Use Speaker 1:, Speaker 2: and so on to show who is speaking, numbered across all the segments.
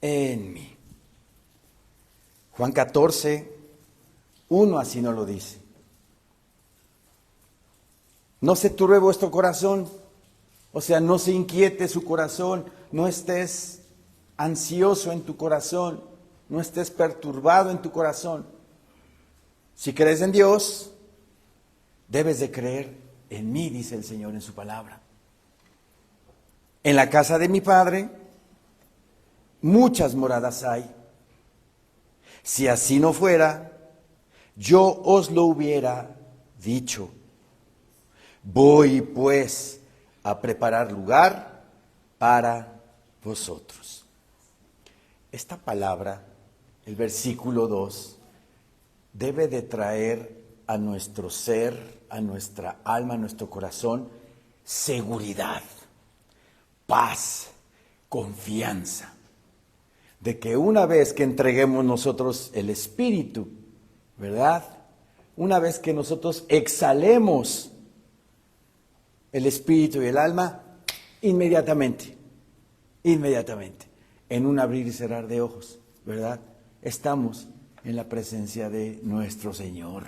Speaker 1: en mí. Juan 14:1 así nos lo dice. No se turbe vuestro corazón, o sea, no se inquiete su corazón, no estés ansioso en tu corazón, no estés perturbado en tu corazón. Si crees en Dios, debes de creer en mí, dice el Señor en su palabra. En la casa de mi Padre muchas moradas hay. Si así no fuera, yo os lo hubiera dicho. Voy pues a preparar lugar para vosotros. Esta palabra, el versículo 2, debe de traer a nuestro ser, a nuestra alma, a nuestro corazón, seguridad, paz, confianza, de que una vez que entreguemos nosotros el Espíritu, ¿verdad? Una vez que nosotros exhalemos el Espíritu y el alma, inmediatamente, en un abrir y cerrar de ojos, ¿verdad? Estamos en la presencia de nuestro Señor.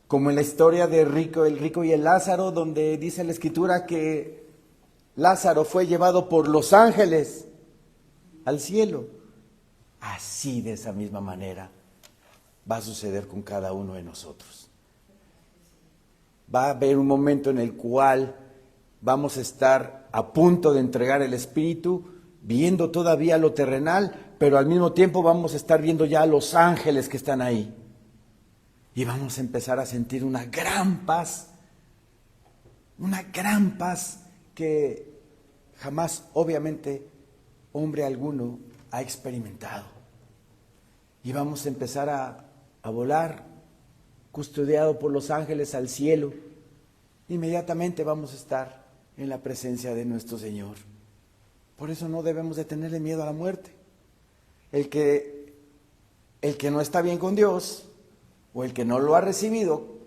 Speaker 1: Como en la historia de el rico y el Lázaro, donde dice la Escritura que Lázaro fue llevado por los ángeles al cielo. Así, de esa misma manera, va a suceder con cada uno de nosotros. Va a haber un momento en el cual vamos a estar a punto de entregar el Espíritu, viendo todavía lo terrenal, pero al mismo tiempo vamos a estar viendo ya a los ángeles que están ahí. Y vamos a empezar a sentir una gran paz que jamás, obviamente, hombre alguno ha experimentado. Y vamos a empezar a volar, custodiado por los ángeles al cielo. Inmediatamente vamos a estar en la presencia de nuestro Señor. Por eso no debemos de tenerle miedo a la muerte. El que no está bien con Dios, o el que no lo ha recibido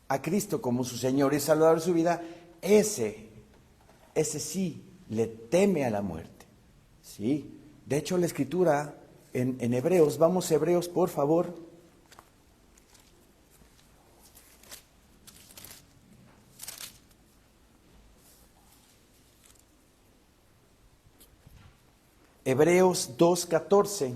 Speaker 1: a Cristo como su Señor y Salvador de su vida, ese sí le teme a la muerte. ¿Sí? De hecho, la Escritura en Hebreos, vamos a Hebreos, por favor. Hebreos 2:14.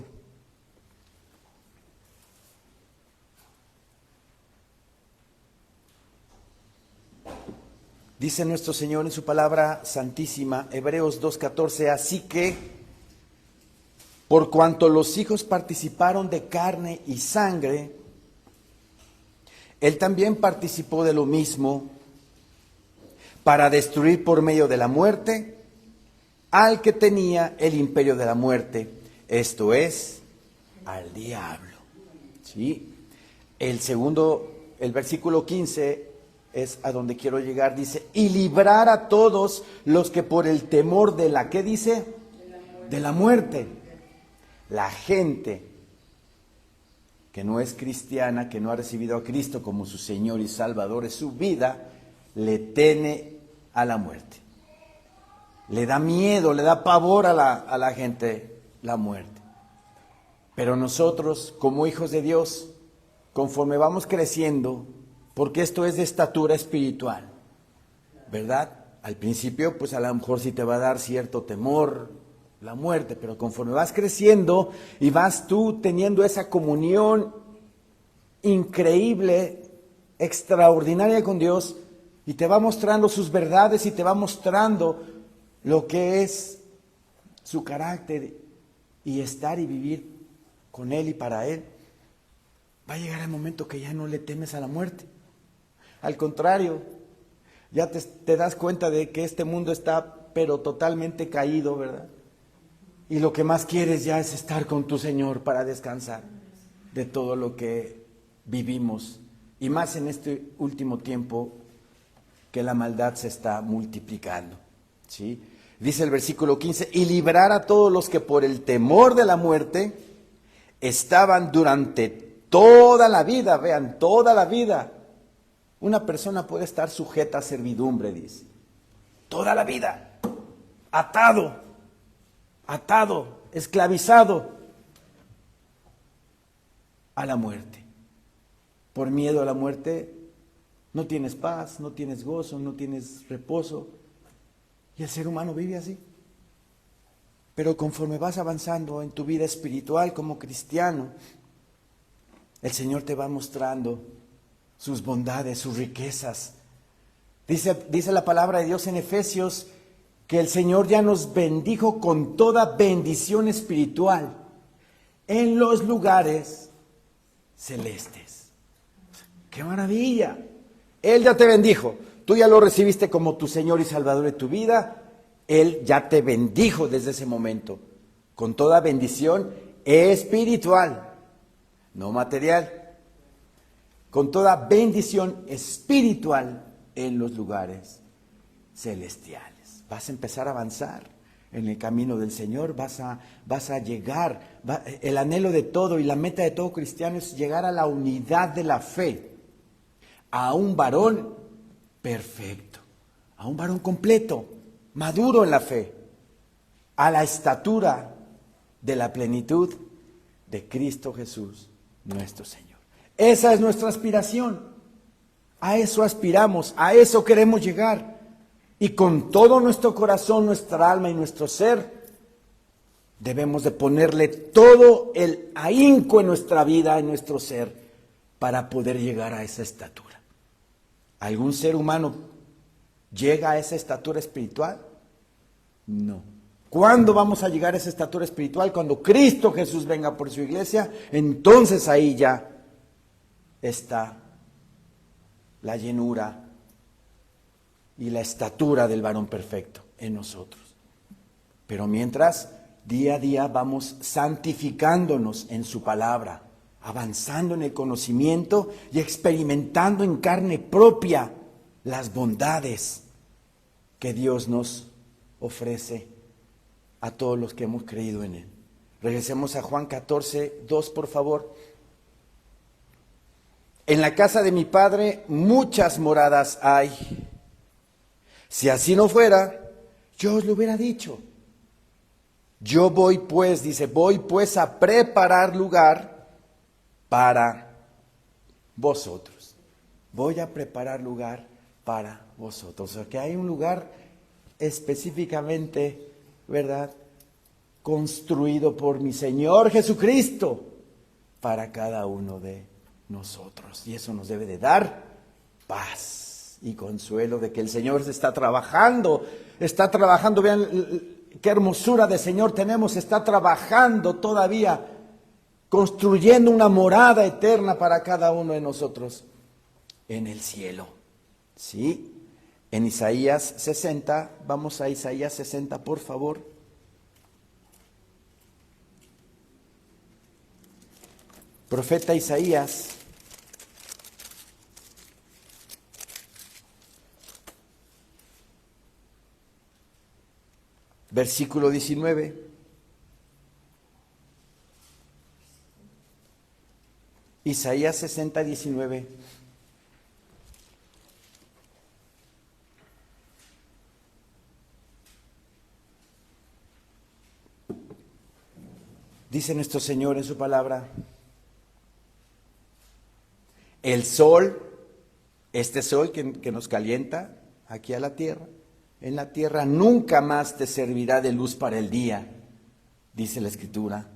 Speaker 1: Dice nuestro Señor en su palabra santísima, Hebreos 2:14, así que, por cuanto los hijos participaron de carne y sangre, Él también participó de lo mismo, para destruir por medio de la muerte al que tenía el imperio de la muerte, esto es, al diablo. ¿Sí? El versículo 15 es a donde quiero llegar, dice, y librar a todos los que por el temor de la, ¿qué dice? De la muerte. La gente que no es cristiana, que no ha recibido a Cristo como su Señor y Salvador de su vida, le teme a la muerte. Le da miedo, le da pavor a la gente la muerte. Pero nosotros, como hijos de Dios, conforme vamos creciendo, porque esto es de estatura espiritual, ¿verdad? Al principio, pues a lo mejor sí te va a dar cierto temor la muerte, pero conforme vas creciendo y vas tú teniendo esa comunión increíble, extraordinaria con Dios, y te va mostrando sus verdades y te va mostrando lo que es su carácter y estar y vivir con Él y para Él, va a llegar el momento que ya no le temes a la muerte. Al contrario, ya te das cuenta de que este mundo está pero totalmente caído, ¿verdad? Y lo que más quieres ya es estar con tu Señor para descansar de todo lo que vivimos. Y más en este último tiempo que la maldad se está multiplicando. ¿Sí? Dice el versículo 15, y librar a todos los que por el temor de la muerte estaban durante toda la vida, vean, toda la vida. Una persona puede estar sujeta a servidumbre, dice, toda la vida, atado. atado, esclavizado a la muerte. Por miedo a la muerte no tienes paz, no tienes gozo, no tienes reposo. Y el ser humano vive así. Pero conforme vas avanzando en tu vida espiritual como cristiano, el Señor te va mostrando sus bondades, sus riquezas. Dice la palabra de Dios en Efesios que el Señor ya nos bendijo con toda bendición espiritual en los lugares celestes. ¡Qué maravilla! Él ya te bendijo. Tú ya lo recibiste como tu Señor y Salvador de tu vida. Él ya te bendijo desde ese momento con toda bendición espiritual, no material, con toda bendición espiritual en los lugares celestiales. Vas a empezar a avanzar en el camino del Señor, vas a llegar, el anhelo de todo y la meta de todo cristiano es llegar a la unidad de la fe, a un varón perfecto, a un varón completo, maduro en la fe, a la estatura de la plenitud de Cristo Jesús, nuestro Señor. Esa es nuestra aspiración. A eso aspiramos, a eso queremos llegar. Y con todo nuestro corazón, nuestra alma y nuestro ser, debemos de ponerle todo el ahínco en nuestra vida, en nuestro ser, para poder llegar a esa estatura. ¿Algún ser humano llega a esa estatura espiritual? No. ¿Cuándo vamos a llegar a esa estatura espiritual? Cuando Cristo Jesús venga por su iglesia, entonces ahí ya está la llenura y la estatura del varón perfecto en nosotros. Pero mientras, día a día vamos santificándonos en su palabra, avanzando en el conocimiento y experimentando en carne propia las bondades que Dios nos ofrece a todos los que hemos creído en Él. Regresemos a Juan 14:2, por favor. En la casa de mi Padre muchas moradas hay. Si así no fuera, yo os lo hubiera dicho. Yo voy pues, dice, voy pues a preparar lugar para vosotros. Voy a preparar lugar para vosotros. O sea, que hay un lugar específicamente, ¿verdad?, construido por mi Señor Jesucristo para cada uno de nosotros. Y eso nos debe de dar paz y consuelo de que el Señor está trabajando, vean qué hermosura de Señor tenemos, está trabajando todavía, construyendo una morada eterna para cada uno de nosotros en el cielo. ¿Sí? En Isaías 60, vamos a Isaías 60, por favor. Profeta Isaías. Versículo 19. Isaías 60, 19. Dice nuestro Señor en su palabra: el sol, este sol que nos calienta aquí a la tierra, en la tierra nunca más te servirá de luz para el día, dice la Escritura,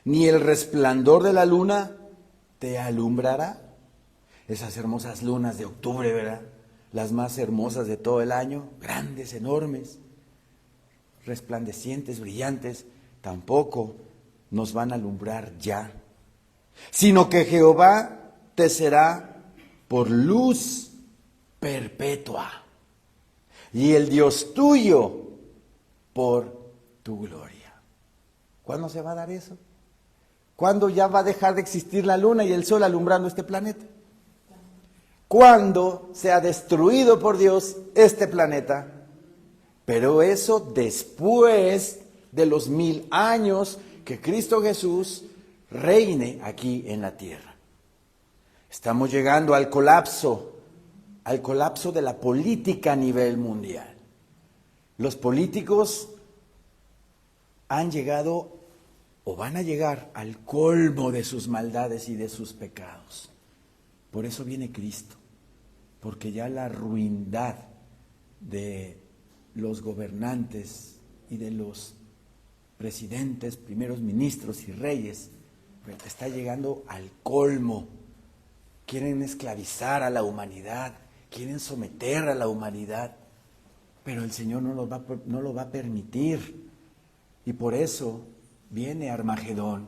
Speaker 1: ni el resplandor de la luna te alumbrará. Esas hermosas lunas de octubre, ¿verdad? Las más hermosas de todo el año, grandes, enormes, resplandecientes, brillantes, tampoco nos van a alumbrar ya, sino que Jehová te será por luz perpetua y el Dios tuyo por tu gloria. ¿Cuándo se va a dar eso? ¿Cuándo ya va a dejar de existir la luna y el sol alumbrando este planeta? ¿Cuándo se ha destruido por Dios este planeta? Pero eso después de los 1000 años que Cristo Jesús reine aquí en la tierra. Estamos llegando al colapso de la política a nivel mundial. Los políticos han llegado o van a llegar al colmo de sus maldades y de sus pecados. Por eso viene Cristo, porque ya la ruindad de los gobernantes y de los presidentes, primeros ministros y reyes está llegando al colmo. Quieren esclavizar a la humanidad, quieren someter a la humanidad, pero el Señor no lo va a permitir. Y por eso viene Armagedón.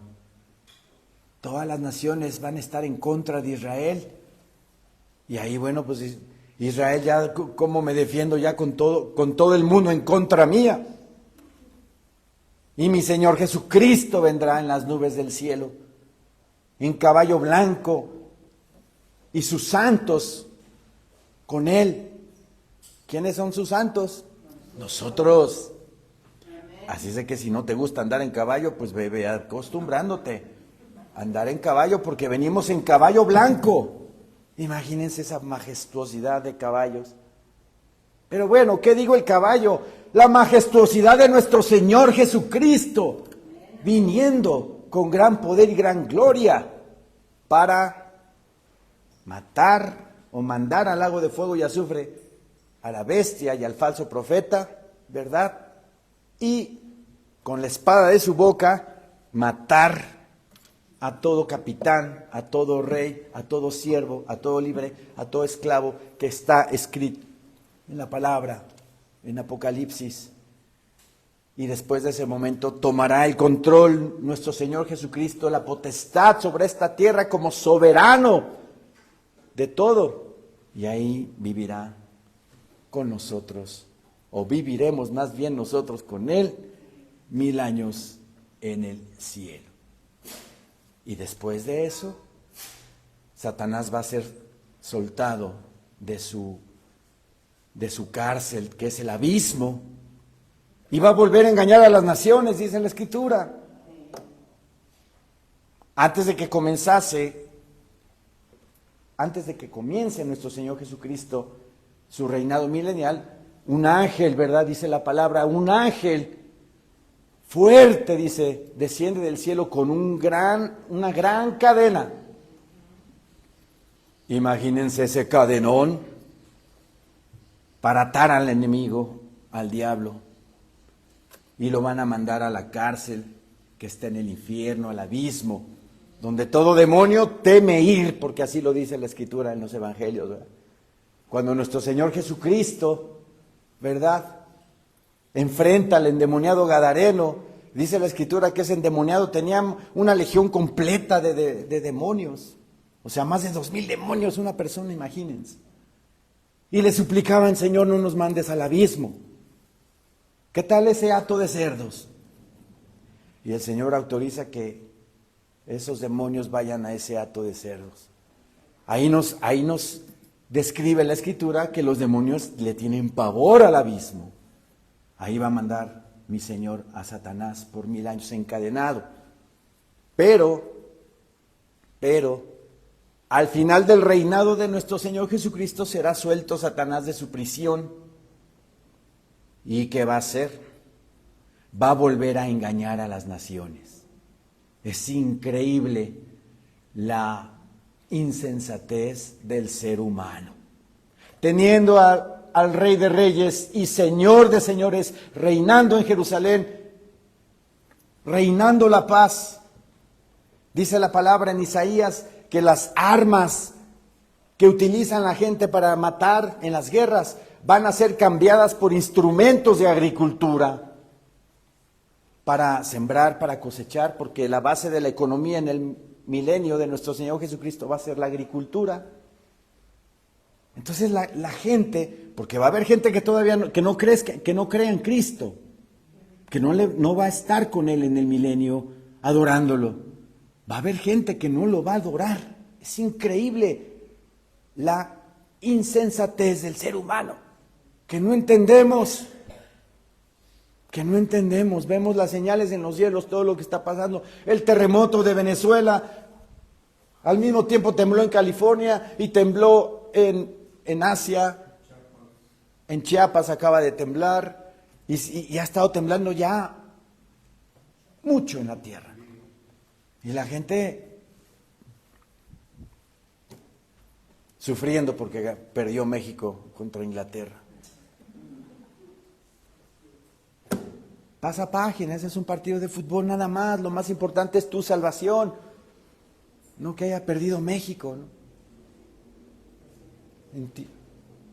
Speaker 1: Todas las naciones van a estar en contra de Israel. Y ahí, bueno, pues Israel ya, ¿cómo me defiendo ya con todo el mundo en contra mía? Y mi Señor Jesucristo vendrá en las nubes del cielo, en caballo blanco, y sus santos con Él. ¿Quiénes son sus santos? Nosotros. Así es que si no te gusta andar en caballo, pues ve acostumbrándote a andar en caballo, porque venimos en caballo blanco. Imagínense esa majestuosidad de caballos. Pero bueno, ¿qué digo el caballo? La majestuosidad de nuestro Señor Jesucristo, viniendo con gran poder y gran gloria para matar o mandar al lago de fuego y azufre a la bestia y al falso profeta, ¿verdad? Y con la espada de su boca matar a todo capitán, a todo rey, a todo siervo, a todo libre, a todo esclavo que está escrito en la palabra, en Apocalipsis. Y después de ese momento tomará el control nuestro Señor Jesucristo, la potestad sobre esta tierra como soberano de todo. Y ahí vivirá con nosotros, o viviremos más bien nosotros con Él, 1000 años en el cielo. Y después de eso, Satanás va a ser soltado de su cárcel, que es el abismo, y va a volver a engañar a las naciones, dice la Escritura. Antes de que comience nuestro Señor Jesucristo su reinado milenial, un ángel, ¿verdad? Dice la palabra, un ángel fuerte, dice, desciende del cielo con una gran cadena. Imagínense ese cadenón para atar al enemigo, al diablo, y lo van a mandar a la cárcel que está en el infierno, al abismo, donde todo demonio teme ir, porque así lo dice la Escritura en los Evangelios, ¿verdad? Cuando nuestro Señor Jesucristo, ¿verdad?, enfrenta al endemoniado gadareno, dice la Escritura que ese endemoniado tenía una legión completa de demonios, o sea, más de 2000 demonios una persona, imagínense. Y le suplicaban, Señor, no nos mandes al abismo. ¿Qué tal ese hato de cerdos? Y el Señor autoriza que esos demonios vayan a ese hato de cerdos. Ahí nos describe la Escritura que los demonios le tienen pavor al abismo. Ahí va a mandar mi Señor a Satanás por 1000 años encadenado. Pero, al final del reinado de nuestro Señor Jesucristo será suelto Satanás de su prisión. ¿Y qué va a hacer? Va a volver a engañar a las naciones. Es increíble la insensatez del ser humano. Teniendo al Rey de Reyes y Señor de Señores reinando en Jerusalén, reinando la paz. Dice la palabra en Isaías que las armas que utilizan la gente para matar en las guerras van a ser cambiadas por instrumentos de agricultura, para sembrar, para cosechar, porque la base de la economía en el milenio de nuestro Señor Jesucristo va a ser la agricultura. Entonces la gente, porque va a haber gente que todavía no crea en Cristo, que no va a estar con Él en el milenio adorándolo. Va a haber gente que no lo va a adorar. Es increíble la insensatez del ser humano, que no entendemos. Vemos las señales en los cielos, todo lo que está pasando, el terremoto de Venezuela, al mismo tiempo tembló en California y tembló en Asia, en Chiapas acaba de temblar y ha estado temblando ya mucho en la tierra. Y la gente sufriendo porque perdió México contra Inglaterra. Pasa página, ese es un partido de fútbol nada más, lo más importante es tu salvación, no que haya perdido México, ¿no?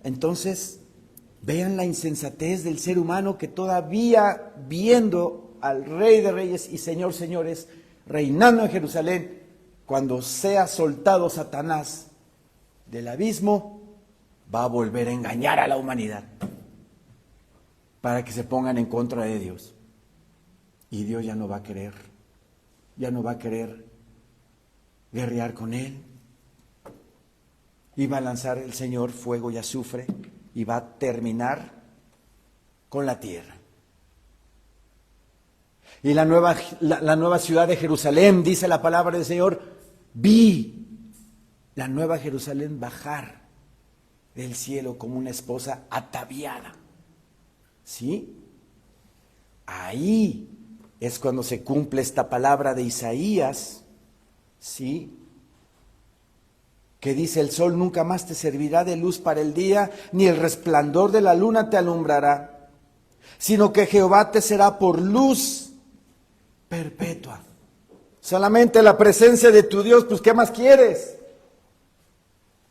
Speaker 1: Entonces, vean la insensatez del ser humano que todavía viendo al Rey de Reyes y Señor Señores reinando en Jerusalén, cuando sea soltado Satanás del abismo, va a volver a engañar a la humanidad para que se pongan en contra de Dios. Y Dios ya no va a querer guerrear con él. Y va a lanzar el Señor fuego y azufre y va a terminar con la tierra. Y la nueva ciudad de Jerusalén, dice la palabra del Señor, vi la nueva Jerusalén bajar del cielo como una esposa ataviada. ¿Sí? Ahí es cuando se cumple esta palabra de Isaías, ¿sí? Que dice: el sol nunca más te servirá de luz para el día, ni el resplandor de la luna te alumbrará, sino que Jehová te será por luz perpetua. Solamente la presencia de tu Dios, pues ¿qué más quieres?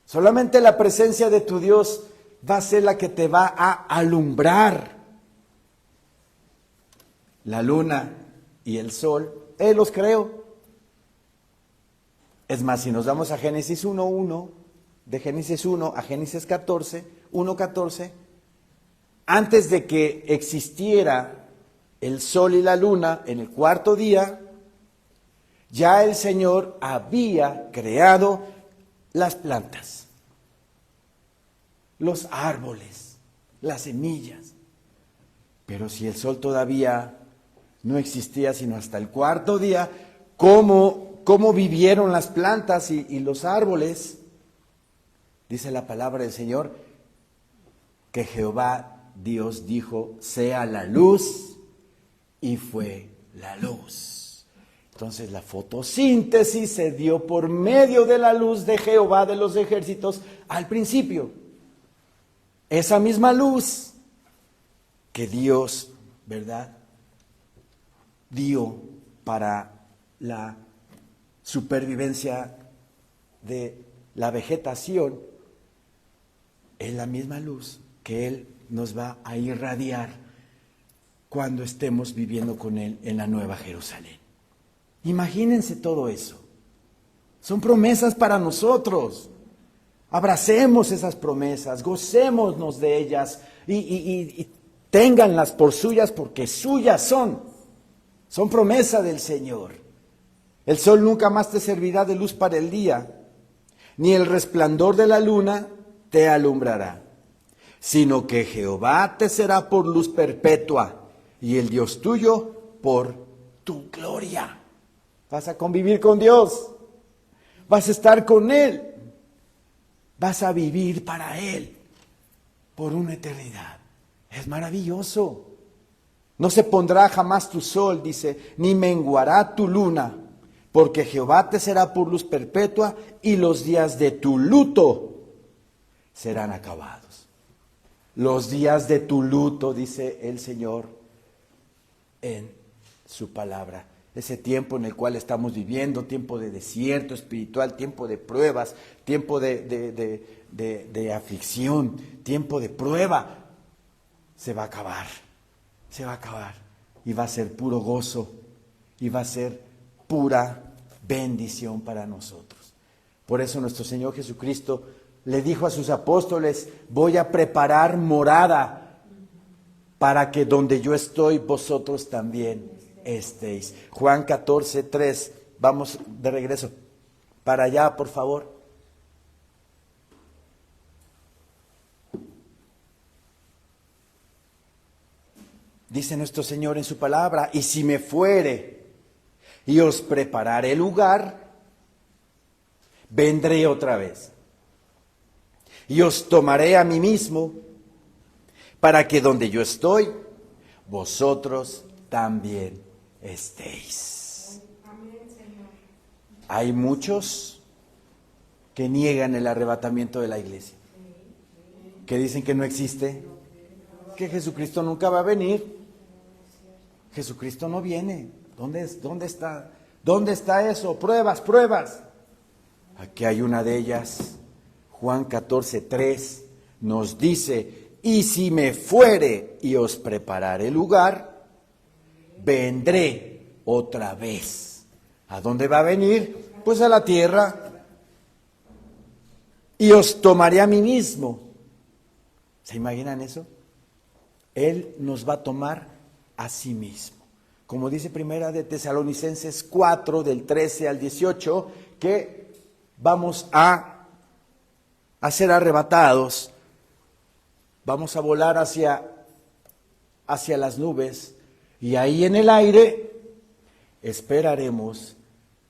Speaker 1: Solamente la presencia de tu Dios va a ser la que te va a alumbrar. La luna y el sol, Él los creó. Es más, si nos vamos a Génesis 1:1, de Génesis 1 a Génesis 1:14, antes de que existiera el sol y la luna en el cuarto día, ya el Señor había creado las plantas, los árboles, las semillas. Pero si el sol todavía no existía sino hasta el cuarto día, ¿cómo vivieron las plantas y los árboles? Dice la palabra del Señor que Jehová Dios dijo: sea la luz, y fue la luz. Entonces la fotosíntesis se dio por medio de la luz de Jehová de los ejércitos al principio. Esa misma luz que Dios, ¿verdad?, dio para la supervivencia de la vegetación, es la misma luz que Él nos va a irradiar cuando estemos viviendo con Él en la Nueva Jerusalén. Imagínense todo eso. Son promesas para nosotros. Abracemos esas promesas, gocémonos de ellas y ténganlas por suyas, porque suyas son. Son promesa del Señor. El sol nunca más te servirá de luz para el día, ni el resplandor de la luna te alumbrará, sino que Jehová te será por luz perpetua, y el Dios tuyo por tu gloria. Vas a convivir con Dios, vas a estar con Él, vas a vivir para Él por una eternidad. Es maravilloso. No se pondrá jamás tu sol, dice, ni menguará tu luna, porque Jehová te será por luz perpetua, y los días de tu luto serán acabados. Los días de tu luto, dice el Señor en su palabra. Ese tiempo en el cual estamos viviendo, tiempo de desierto espiritual, tiempo de pruebas, tiempo de aflicción, tiempo de prueba, se va a acabar. Se va a acabar y va a ser puro gozo y va a ser pura bendición para nosotros. Por eso nuestro Señor Jesucristo le dijo a sus apóstoles: voy a preparar morada para que donde yo estoy vosotros también estéis. Juan 14:3, vamos de regreso para allá, por favor. Dice nuestro Señor en su palabra: y si me fuere y os prepararé lugar, vendré otra vez y os tomaré a mí mismo, para que donde yo estoy, vosotros también estéis. Hay muchos que niegan el arrebatamiento de la iglesia, que dicen que no existe, que Jesucristo nunca va a venir. Jesucristo no viene. ¿Dónde está? ¿Dónde está eso? Pruebas, pruebas. Aquí hay una de ellas. Juan 14:3 nos dice: y si me fuere y os prepararé lugar, vendré otra vez. ¿A dónde va a venir? Pues a la tierra. Y os tomaré a mí mismo. ¿Se imaginan eso? Él nos va a tomar a sí mismo. Como dice Primera de Tesalonicenses 4, del 13 al 18, que vamos a ser arrebatados, vamos a volar hacia las nubes, y ahí en el aire esperaremos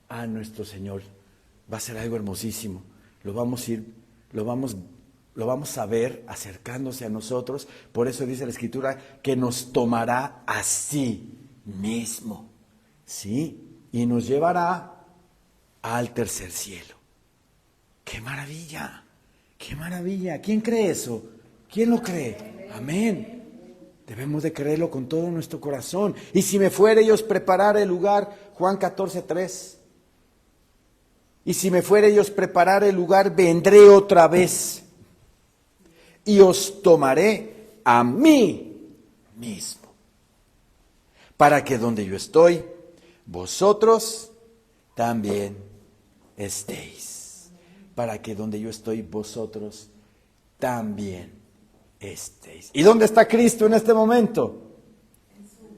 Speaker 1: a nuestro Señor. Va a ser algo hermosísimo. Lo vamos a ver acercándose a nosotros. Por eso dice la Escritura que nos tomará a sí mismo, ¿sí? Y nos llevará al tercer cielo. ¡Qué maravilla! ¡Qué maravilla! ¿Quién cree eso? ¿Quién lo cree? Amén. Debemos de creerlo con todo nuestro corazón. Y si me fuere y os preparare el lugar, Juan 14:3. Y si me fuere y os preparare el lugar, vendré otra vez y os tomaré a mí mismo, para que donde yo estoy, vosotros también estéis. Para que donde yo estoy, vosotros también estéis. ¿Y dónde está Cristo en este momento?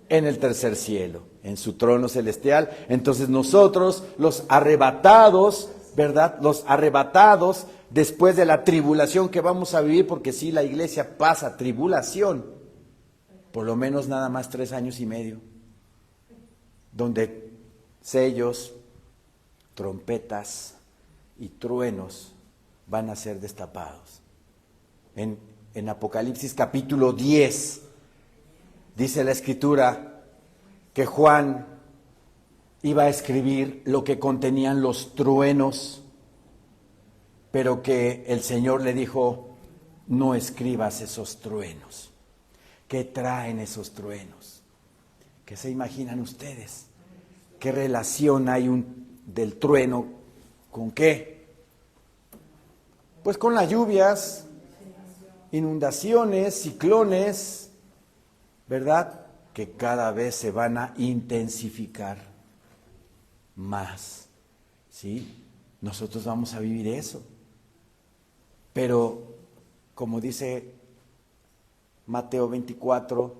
Speaker 1: En el tercer cielo, en su trono celestial. Entonces nosotros, los arrebatados, ¿verdad? Los arrebatados después de la tribulación que vamos a vivir, porque sí, la iglesia pasa tribulación, por lo menos nada más 3 años y medio, donde sellos, trompetas y truenos van a ser destapados. En Apocalipsis capítulo 10, dice la Escritura que Juan iba a escribir lo que contenían los truenos, pero que el Señor le dijo: no escribas esos truenos. ¿Qué traen esos truenos? ¿Qué se imaginan ustedes? ¿Qué relación hay del trueno con qué? Pues con las lluvias, inundaciones, ciclones, ¿verdad? Que cada vez se van a intensificar más, ¿sí? Nosotros vamos a vivir eso. Pero, como dice Mateo 24,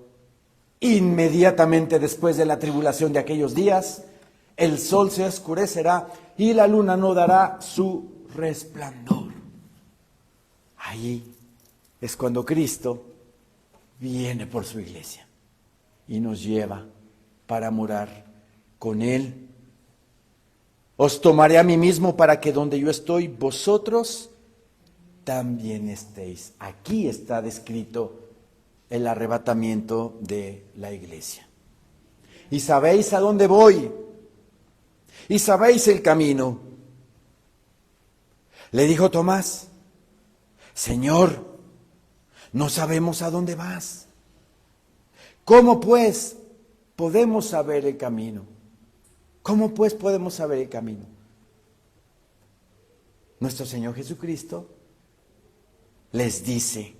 Speaker 1: inmediatamente después de la tribulación de aquellos días, el sol se oscurecerá y la luna no dará su resplandor. Ahí es cuando Cristo viene por su iglesia y nos lleva para morar con Él. Os tomaré a mí mismo para que donde yo estoy, vosotros también estéis. Aquí está descrito el arrebatamiento de la iglesia. Y sabéis a dónde voy, y sabéis el camino. Le dijo Tomás: Señor, no sabemos a dónde vas. ¿Cómo pues podemos saber el camino? ¿Cómo pues podemos saber el camino? Nuestro Señor Jesucristo les dice: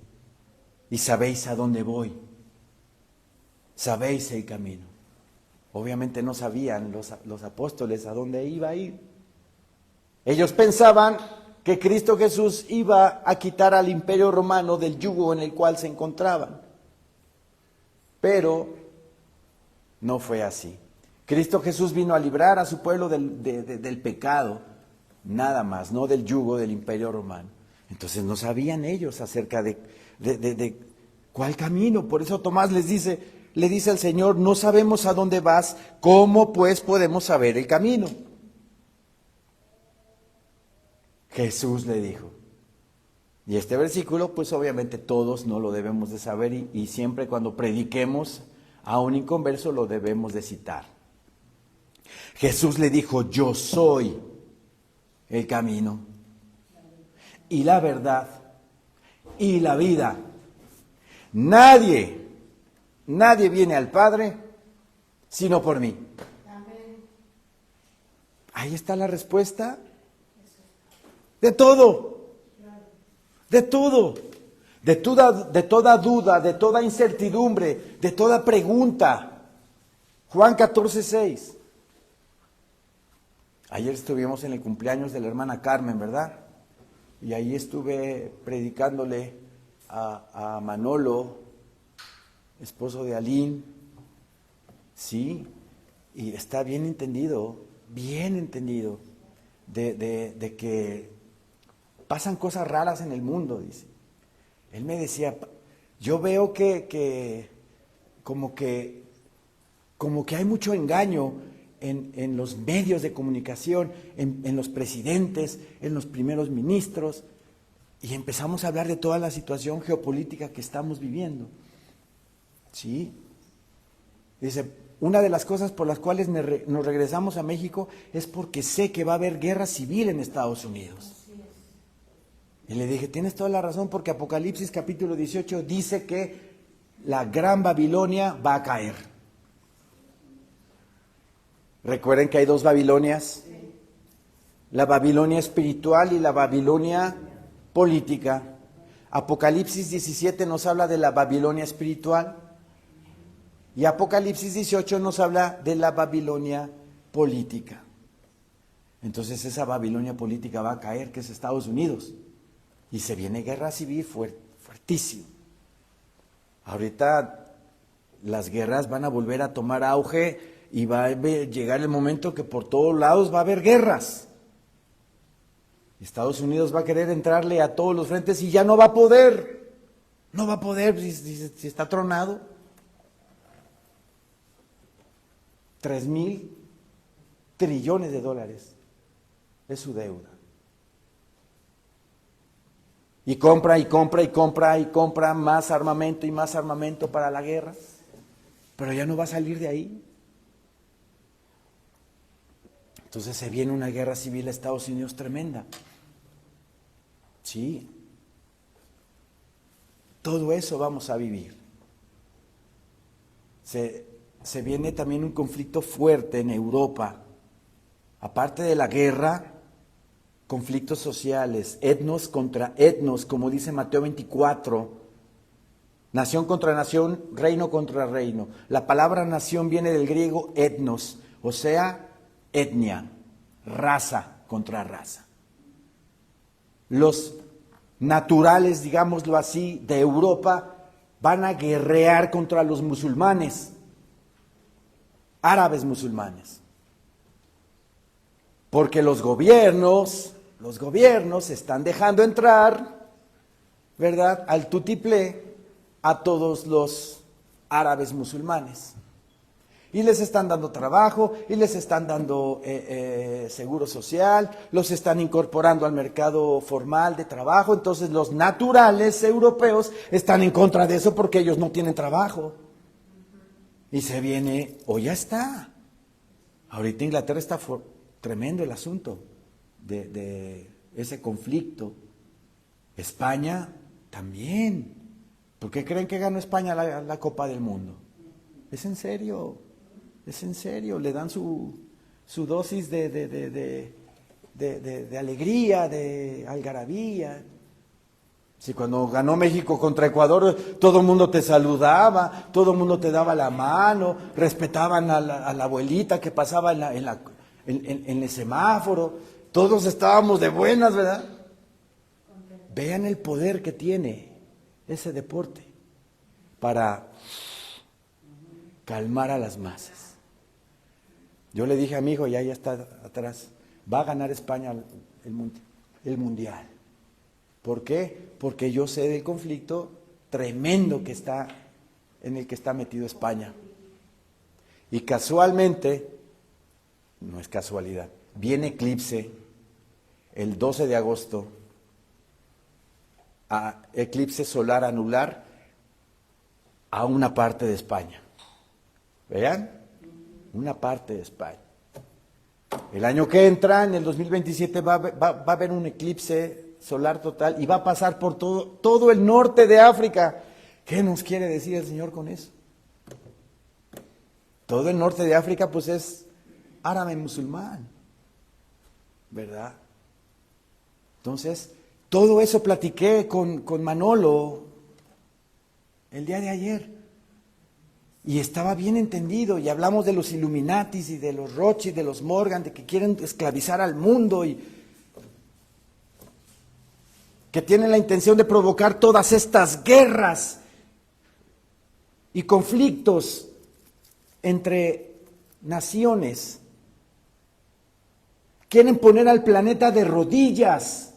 Speaker 1: y sabéis a dónde voy, sabéis el camino. Obviamente no sabían los apóstoles a dónde iba a ir. Ellos pensaban que Cristo Jesús iba a quitar al imperio romano del yugo en el cual se encontraban. Pero no fue así. Cristo Jesús vino a librar a su pueblo del pecado, nada más, no del yugo del imperio romano. Entonces no sabían ellos acerca de cuál camino. Por eso Tomás le dice al Señor: no sabemos a dónde vas, ¿cómo pues podemos saber el camino? Jesús le dijo, y este versículo pues obviamente todos no lo debemos de saber, y siempre cuando prediquemos a un inconverso lo debemos de citar. Jesús le dijo, yo soy el camino y la verdad y la vida. Nadie viene al Padre sino por mí. Ahí está la respuesta. De todo. De todo. De toda duda, de toda incertidumbre, de toda pregunta. Juan 14:6. Ayer estuvimos en el cumpleaños de la hermana Carmen, ¿verdad? Y ahí estuve predicándole a Manolo, esposo de Aline. Sí, y está bien entendido de que pasan cosas raras en el mundo, dice. Él me decía, yo veo que como que hay mucho engaño en los medios de comunicación, en los presidentes, en los primeros ministros, y empezamos a hablar de toda la situación geopolítica que estamos viviendo. ¿Sí? Dice, una de las cosas por las cuales nos regresamos a México es porque sé que va a haber guerra civil en Estados Unidos. Y le dije, tienes toda la razón, porque Apocalipsis capítulo 18 dice que la gran Babilonia va a caer. Recuerden que hay dos Babilonias, la Babilonia espiritual y la Babilonia política. Apocalipsis 17 nos habla de la Babilonia espiritual y Apocalipsis 18 nos habla de la Babilonia política. Entonces esa Babilonia política va a caer, que es Estados Unidos, y se viene guerra civil fuertísima. Ahorita las guerras van a volver a tomar auge y va a llegar el momento que por todos lados va a haber guerras. Estados Unidos va a querer entrarle a todos los frentes y ya no va a poder. No va a poder si está tronado. 3,000 trillones de dólares es su deuda. Y compra y compra y compra y compra más armamento y más armamento para la guerra. Pero ya no va a salir de ahí. Entonces se viene una guerra civil a Estados Unidos tremenda. Sí. Todo eso vamos a vivir. Se viene también un conflicto fuerte en Europa. Aparte de la guerra, conflictos sociales, etnos contra etnos, como dice Mateo 24, nación contra nación, reino contra reino. La palabra nación viene del griego etnos, o sea, etnia, raza contra raza. Los naturales, digámoslo así, de Europa van a guerrear contra los musulmanes, árabes musulmanes. Porque los gobiernos están dejando entrar, ¿verdad?, al tutiplé a todos los árabes musulmanes. Y les están dando trabajo, y les están dando seguro social, los están incorporando al mercado formal de trabajo. Entonces los naturales europeos están en contra de eso porque ellos no tienen trabajo. Y se viene, o ya está. Ahorita Inglaterra está tremendo el asunto de ese conflicto. España también. ¿Por qué creen que ganó España la Copa del Mundo? Es en serio, le dan su dosis de alegría, de algarabía. Si cuando ganó México contra Ecuador, todo el mundo te saludaba, todo el mundo te daba la mano, respetaban a la abuelita que pasaba en el semáforo, todos estábamos de buenas, ¿verdad? Vean el poder que tiene ese deporte para calmar a las masas. Yo le dije a mi hijo, ya está atrás, va a ganar España el mundial. ¿Por qué? Porque yo sé del conflicto tremendo que está en el que está metido España. Y casualmente, no es casualidad, viene eclipse el 12 de agosto, eclipse solar anular a una parte de España. ¿Vean? Una parte de España. El año que entra, en el 2027, va a haber un eclipse solar total y va a pasar por todo el norte de África. ¿Qué nos quiere decir el Señor con eso? Todo el norte de África pues es árabe musulmán, ¿verdad? Entonces, todo eso platiqué con Manolo el día de ayer. Y estaba bien entendido, y hablamos de los Illuminatis y de los Rothschild, de los Morgan, de que quieren esclavizar al mundo y que tienen la intención de provocar todas estas guerras y conflictos entre naciones. Quieren poner al planeta de rodillas,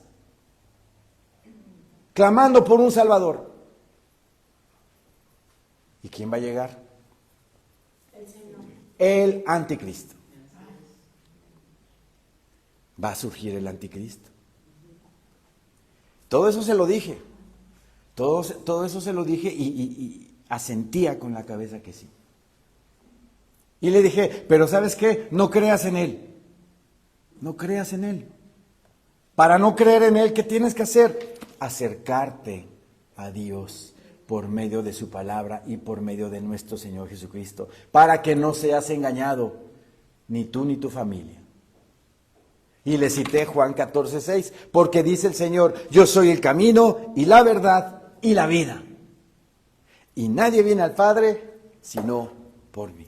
Speaker 1: clamando por un Salvador. ¿Y quién va a llegar? El anticristo. Va a surgir el anticristo. Todo eso se lo dije. Todo eso se lo dije y asentía con la cabeza que sí. Y le dije, pero ¿sabes qué? No creas en él. No creas en él. Para no creer en él, ¿qué tienes que hacer? Acercarte a Dios por medio de su palabra y por medio de nuestro Señor Jesucristo, para que no seas engañado, ni tú ni tu familia. Y le cité Juan 14:6, porque dice el Señor, yo soy el camino y la verdad y la vida. Y nadie viene al Padre sino por mí.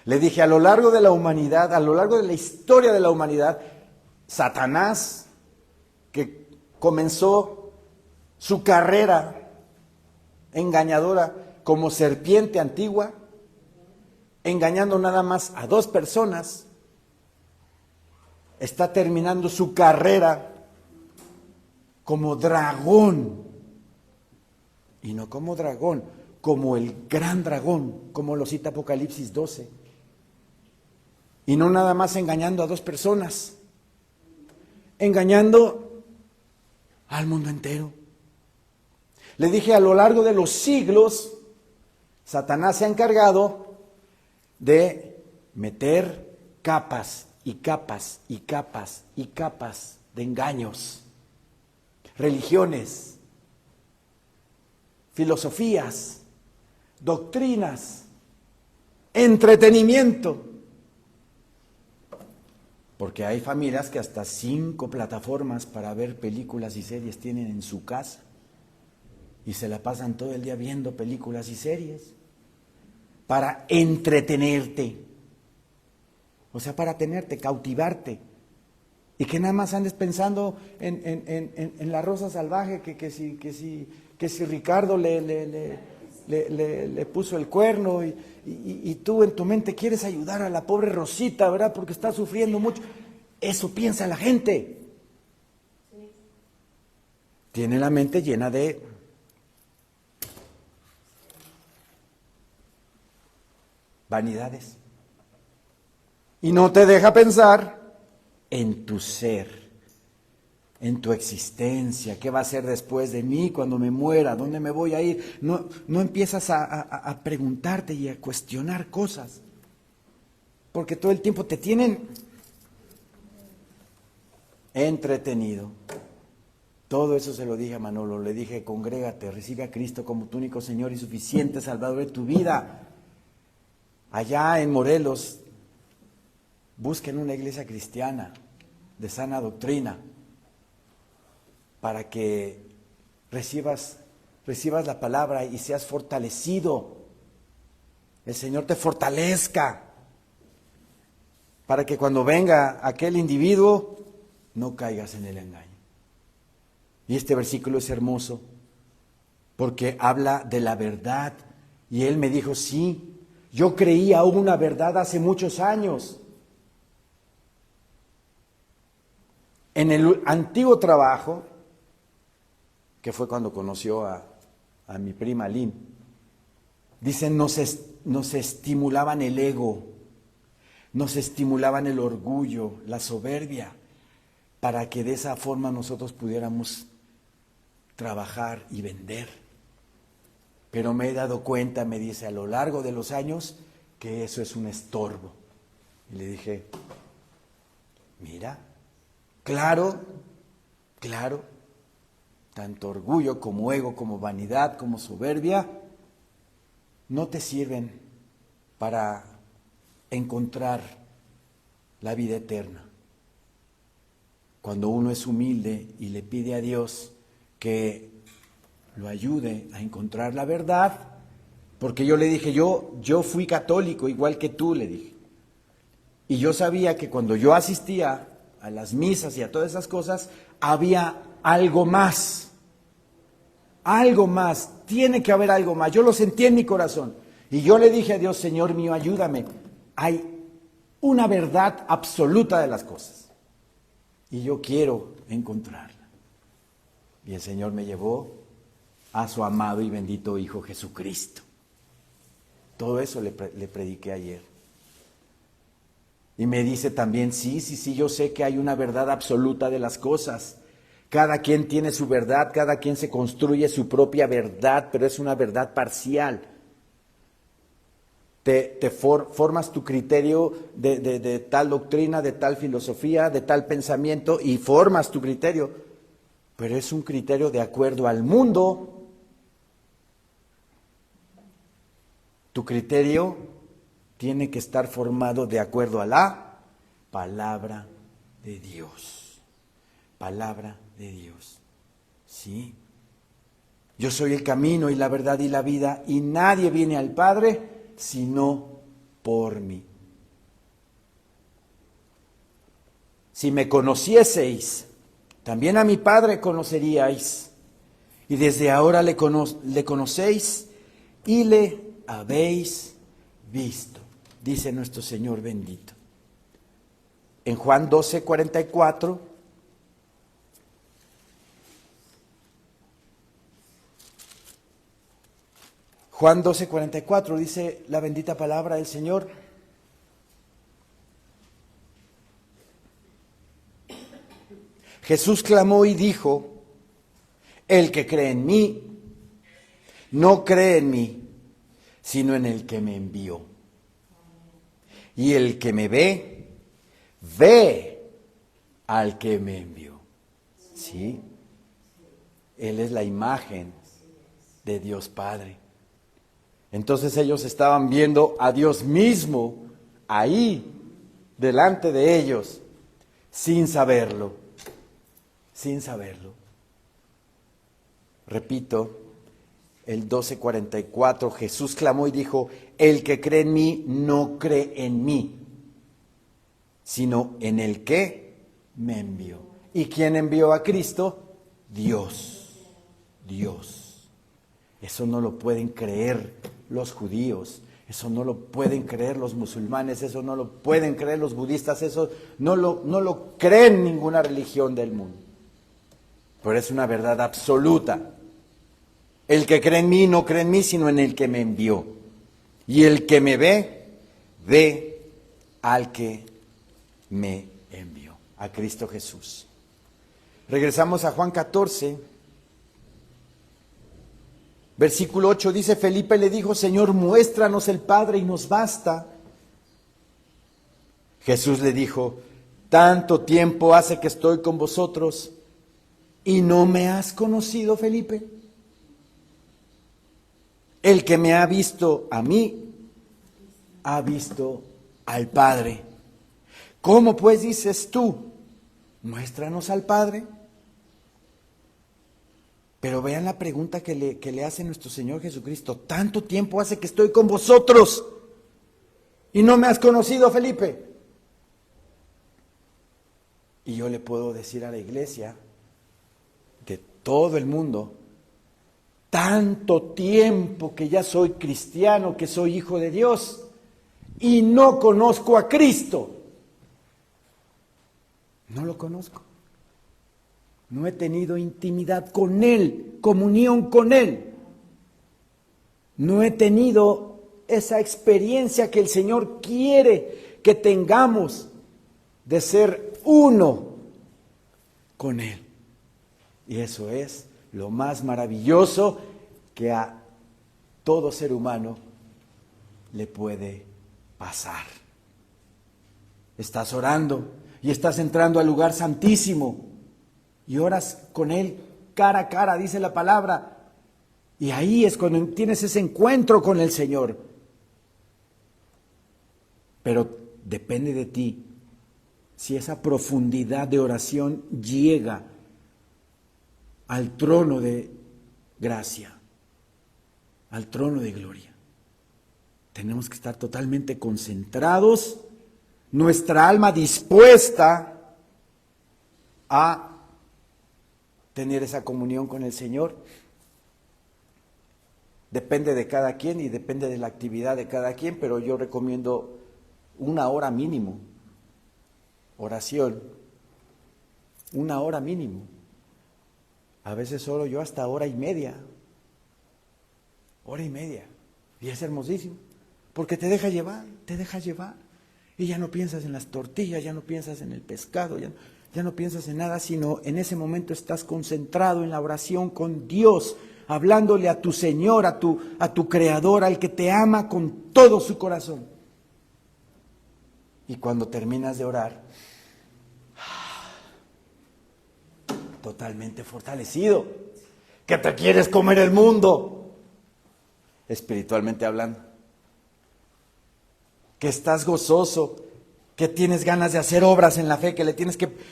Speaker 1: Le dije, a lo largo de la humanidad, a lo largo de la historia de la humanidad, Satanás, que comenzó su carrera engañadora como serpiente antigua, engañando nada más a 2 personas, está terminando su carrera como dragón, y no como dragón, como el gran dragón, como lo cita Apocalipsis 12, y no nada más engañando a 2 personas, engañando al mundo entero. Le dije, a lo largo de los siglos, Satanás se ha encargado de meter capas y capas y capas y capas de engaños, religiones, filosofías, doctrinas, entretenimiento. Porque hay familias que hasta 5 plataformas para ver películas y series tienen en su casa. Y se la pasan todo el día viendo películas y series para entretenerte. O sea, para tenerte, cautivarte. Y que nada más andes pensando en la Rosa Salvaje, que si Ricardo le puso el cuerno y tú en tu mente quieres ayudar a la pobre Rosita, ¿verdad? Porque está sufriendo mucho. Eso piensa la gente. Tiene la mente llena de vanidades. Y no te deja pensar en tu ser, en tu existencia, qué va a ser después de mí cuando me muera, dónde me voy a ir. No empiezas a preguntarte y a cuestionar cosas, porque todo el tiempo te tienen entretenido. Todo eso se lo dije a Manolo, le dije, congrégate, recibe a Cristo como tu único Señor y suficiente Salvador de tu vida. Allá en Morelos, busquen una iglesia cristiana de sana doctrina para que recibas la palabra y seas fortalecido. El Señor te fortalezca para que cuando venga aquel individuo no caigas en el engaño. Y este versículo es hermoso porque habla de la verdad. Y él me dijo, sí, yo creía una verdad hace muchos años. En el antiguo trabajo, que fue cuando conoció a mi prima Lynn, dicen, nos estimulaban el ego, nos estimulaban el orgullo, la soberbia, para que de esa forma nosotros pudiéramos trabajar y vender. Pero me he dado cuenta, me dice, a lo largo de los años, que eso es un estorbo. Y le dije, Mira, claro, tanto orgullo como ego, como vanidad, como soberbia, no te sirven para encontrar la vida eterna. Cuando uno es humilde y le pide a Dios que lo ayude a encontrar la verdad, porque yo le dije, yo fui católico igual que tú, le dije. Y yo sabía que cuando yo asistía a las misas y a todas esas cosas, había algo más. Algo más, tiene que haber algo más. Yo lo sentí en mi corazón. Y yo le dije a Dios, Señor mío, ayúdame. Hay una verdad absoluta de las cosas. Y yo quiero encontrarla. Y el Señor me llevó a su amado y bendito Hijo Jesucristo. Todo eso le prediqué ayer. Y me dice también, sí, yo sé que hay una verdad absoluta de las cosas. Cada quien tiene su verdad, cada quien se construye su propia verdad, pero es una verdad parcial. Formas tu criterio de tal doctrina, de tal filosofía, de tal pensamiento, y formas tu criterio, pero es un criterio de acuerdo al mundo. Tu criterio tiene que estar formado de acuerdo a la palabra de Dios. Palabra de Dios. ¿Sí? Yo soy el camino y la verdad y la vida, y nadie viene al Padre sino por mí. Si me conocieseis, también a mi Padre conoceríais, y desde ahora le conocéis y le habéis visto, dice nuestro Señor bendito. En Juan 12:44, Juan 12:44 dice la bendita palabra del Señor. Jesús clamó y dijo, el que cree en mí, no cree en mí, sino en el que me envió. Y el que me ve, ve al que me envió. ¿Sí? Él es la imagen de Dios Padre. Entonces ellos estaban viendo a Dios mismo ahí, delante de ellos, sin saberlo. Sin saberlo. Repito, el 12:44, Jesús clamó y dijo, el que cree en mí no cree en mí, sino en el que me envió. ¿Y quién envió a Cristo? Dios. Dios. Eso no lo pueden creer los judíos, eso no lo pueden creer los musulmanes, eso no lo pueden creer los budistas, eso no lo creen ninguna religión del mundo. Pero es una verdad absoluta. El que cree en mí no cree en mí, sino en el que me envió. Y el que me ve, ve al que me envió, a Cristo Jesús. Regresamos a Juan 14, versículo 8, dice, Felipe le dijo, Señor, muéstranos el Padre y nos basta. Jesús le dijo, tanto tiempo hace que estoy con vosotros y no me has conocido, Felipe. El que me ha visto a mí, ha visto al Padre. ¿Cómo pues dices tú, muéstranos al Padre? Pero vean la pregunta que le hace nuestro Señor Jesucristo. Tanto tiempo hace que estoy con vosotros y no me has conocido, Felipe. Y yo le puedo decir a la iglesia de todo el mundo, tanto tiempo que ya soy cristiano, que soy hijo de Dios y no conozco a Cristo. No lo conozco. No he tenido intimidad con Él, comunión con Él. No he tenido esa experiencia que el Señor quiere que tengamos de ser uno con Él. Y eso es lo más maravilloso que a todo ser humano le puede pasar. Estás orando y estás entrando al lugar santísimo y oras con Él cara a cara, dice la palabra. Y ahí es cuando tienes ese encuentro con el Señor. Pero depende de ti si esa profundidad de oración llega al trono de gracia, al trono de gloria. Tenemos que estar totalmente concentrados, nuestra alma dispuesta a tener esa comunión con el Señor. Depende de cada quien y depende de la actividad de cada quien, pero yo recomiendo 1 hora mínimo. Oración, 1 hora mínimo. A veces solo yo hasta 1:30. 1:30. Y es hermosísimo, porque te deja llevar, te deja llevar. Y ya no piensas en las tortillas, ya no piensas en el pescado, ya no piensas en nada, sino en ese momento estás concentrado en la oración con Dios, hablándole a tu Señor, a tu Creador, al que te ama con todo su corazón. Y cuando terminas de orar, totalmente fortalecido, que te quieres comer el mundo, espiritualmente hablando, que estás gozoso, que tienes ganas de hacer obras en la fe, que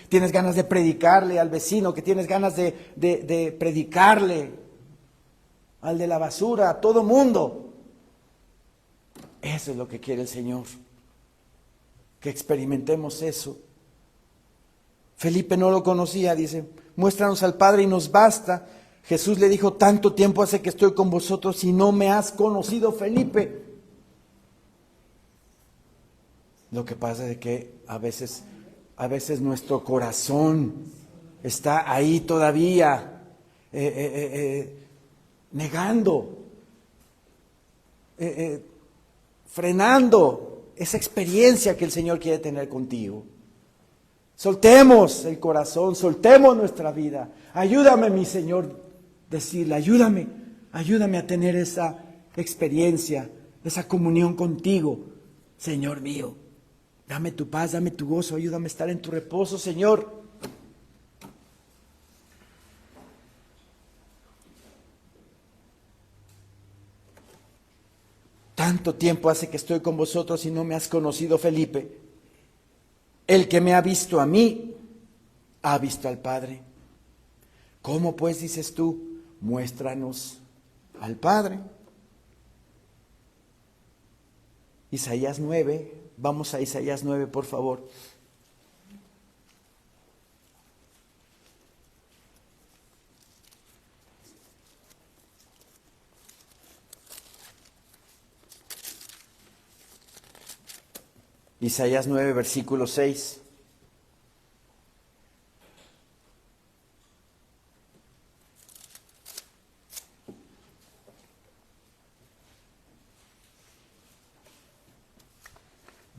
Speaker 1: tienes ganas de predicarle al vecino, que tienes ganas de predicarle al de la basura, a todo mundo. Eso es lo que quiere el Señor, que experimentemos eso. Felipe no lo conocía, dice, muéstranos al Padre y nos basta. Jesús le dijo, tanto tiempo hace que estoy con vosotros y no me has conocido, Felipe. Lo que pasa es que a veces nuestro corazón está ahí todavía negando, frenando esa experiencia que el Señor quiere tener contigo. Soltemos el corazón, soltemos nuestra vida. Ayúdame, mi Señor, decirle, ayúdame a tener esa experiencia, esa comunión contigo, Señor mío. Dame tu paz, dame tu gozo, ayúdame a estar en tu reposo, Señor. Tanto tiempo hace que estoy con vosotros y no me has conocido, Felipe. El que me ha visto a mí, ha visto al Padre. ¿Cómo pues dices tú? Muéstranos al Padre. Isaías 9, vamos a Isaías 9, por favor. Isaías 9, versículo 6.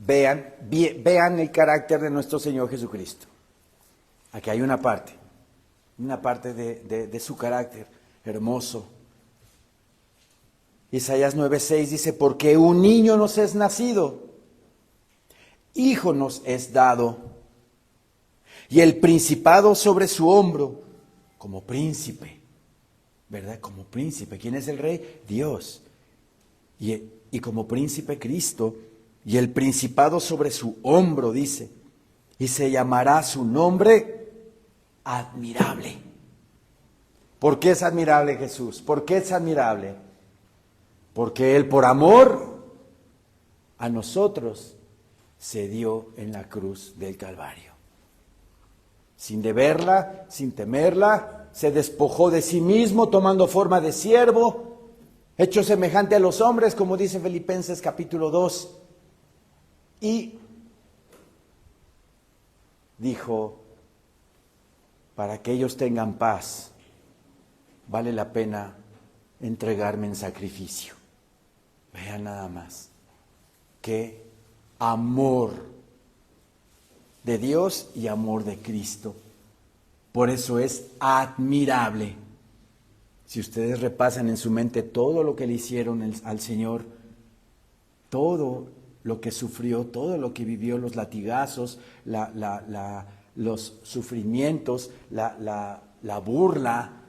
Speaker 1: Vean el carácter de nuestro Señor Jesucristo. Aquí hay una parte de su carácter hermoso. Isaías 9:6 dice, porque un niño nos es nacido, hijo nos es dado, y el principado sobre su hombro, como príncipe, ¿verdad? Como príncipe. ¿Quién es el rey? Dios. Y como príncipe Cristo, y el principado sobre su hombro, dice, y se llamará su nombre admirable. ¿Por qué es admirable Jesús? ¿Por qué es admirable? Porque Él por amor a nosotros se dio en la cruz del Calvario. Sin deberla, sin temerla, se despojó de sí mismo, tomando forma de siervo, hecho semejante a los hombres, como dice Filipenses capítulo 2. Y dijo, para que ellos tengan paz, vale la pena entregarme en sacrificio. Vean nada más, qué amor de Dios y amor de Cristo. Por eso es admirable. Si ustedes repasan en su mente todo lo que le hicieron al Señor, todo lo que sufrió, todo lo que vivió, los latigazos, los sufrimientos, la burla.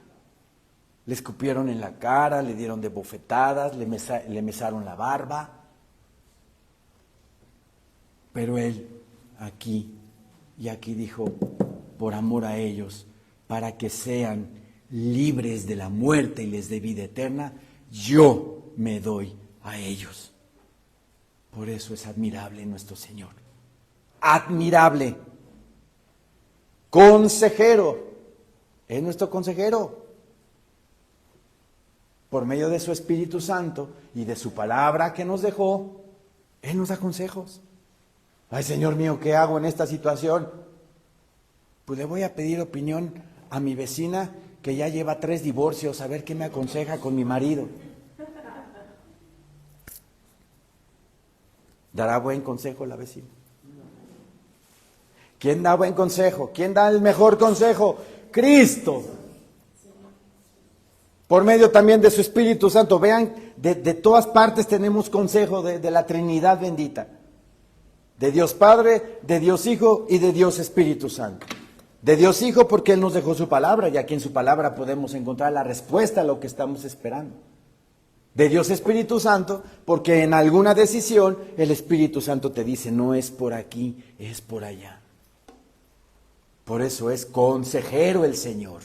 Speaker 1: Le escupieron en la cara, le dieron de bofetadas, le mesaron la barba. Pero Él aquí dijo, por amor a ellos, para que sean libres de la muerte y les dé vida eterna, yo me doy a ellos. Por eso es admirable nuestro Señor. Admirable. Consejero. Es nuestro consejero. Por medio de su Espíritu Santo y de su palabra que nos dejó, Él nos da consejos. Ay, Señor mío, ¿qué hago en esta situación? Pues le voy a pedir opinión a mi vecina que ya lleva 3 divorcios, a ver qué me aconseja con mi marido. ¿Dará buen consejo la vecina? ¿Quién da buen consejo? ¿Quién da el mejor consejo? Cristo. Por medio también de su Espíritu Santo. Vean, de todas partes tenemos consejo de la Trinidad bendita. De Dios Padre, de Dios Hijo y de Dios Espíritu Santo. De Dios Hijo porque Él nos dejó su palabra y aquí en su palabra podemos encontrar la respuesta a lo que estamos esperando. De Dios Espíritu Santo porque en alguna decisión el Espíritu Santo te dice no es por aquí, es por allá. Por eso es consejero el Señor.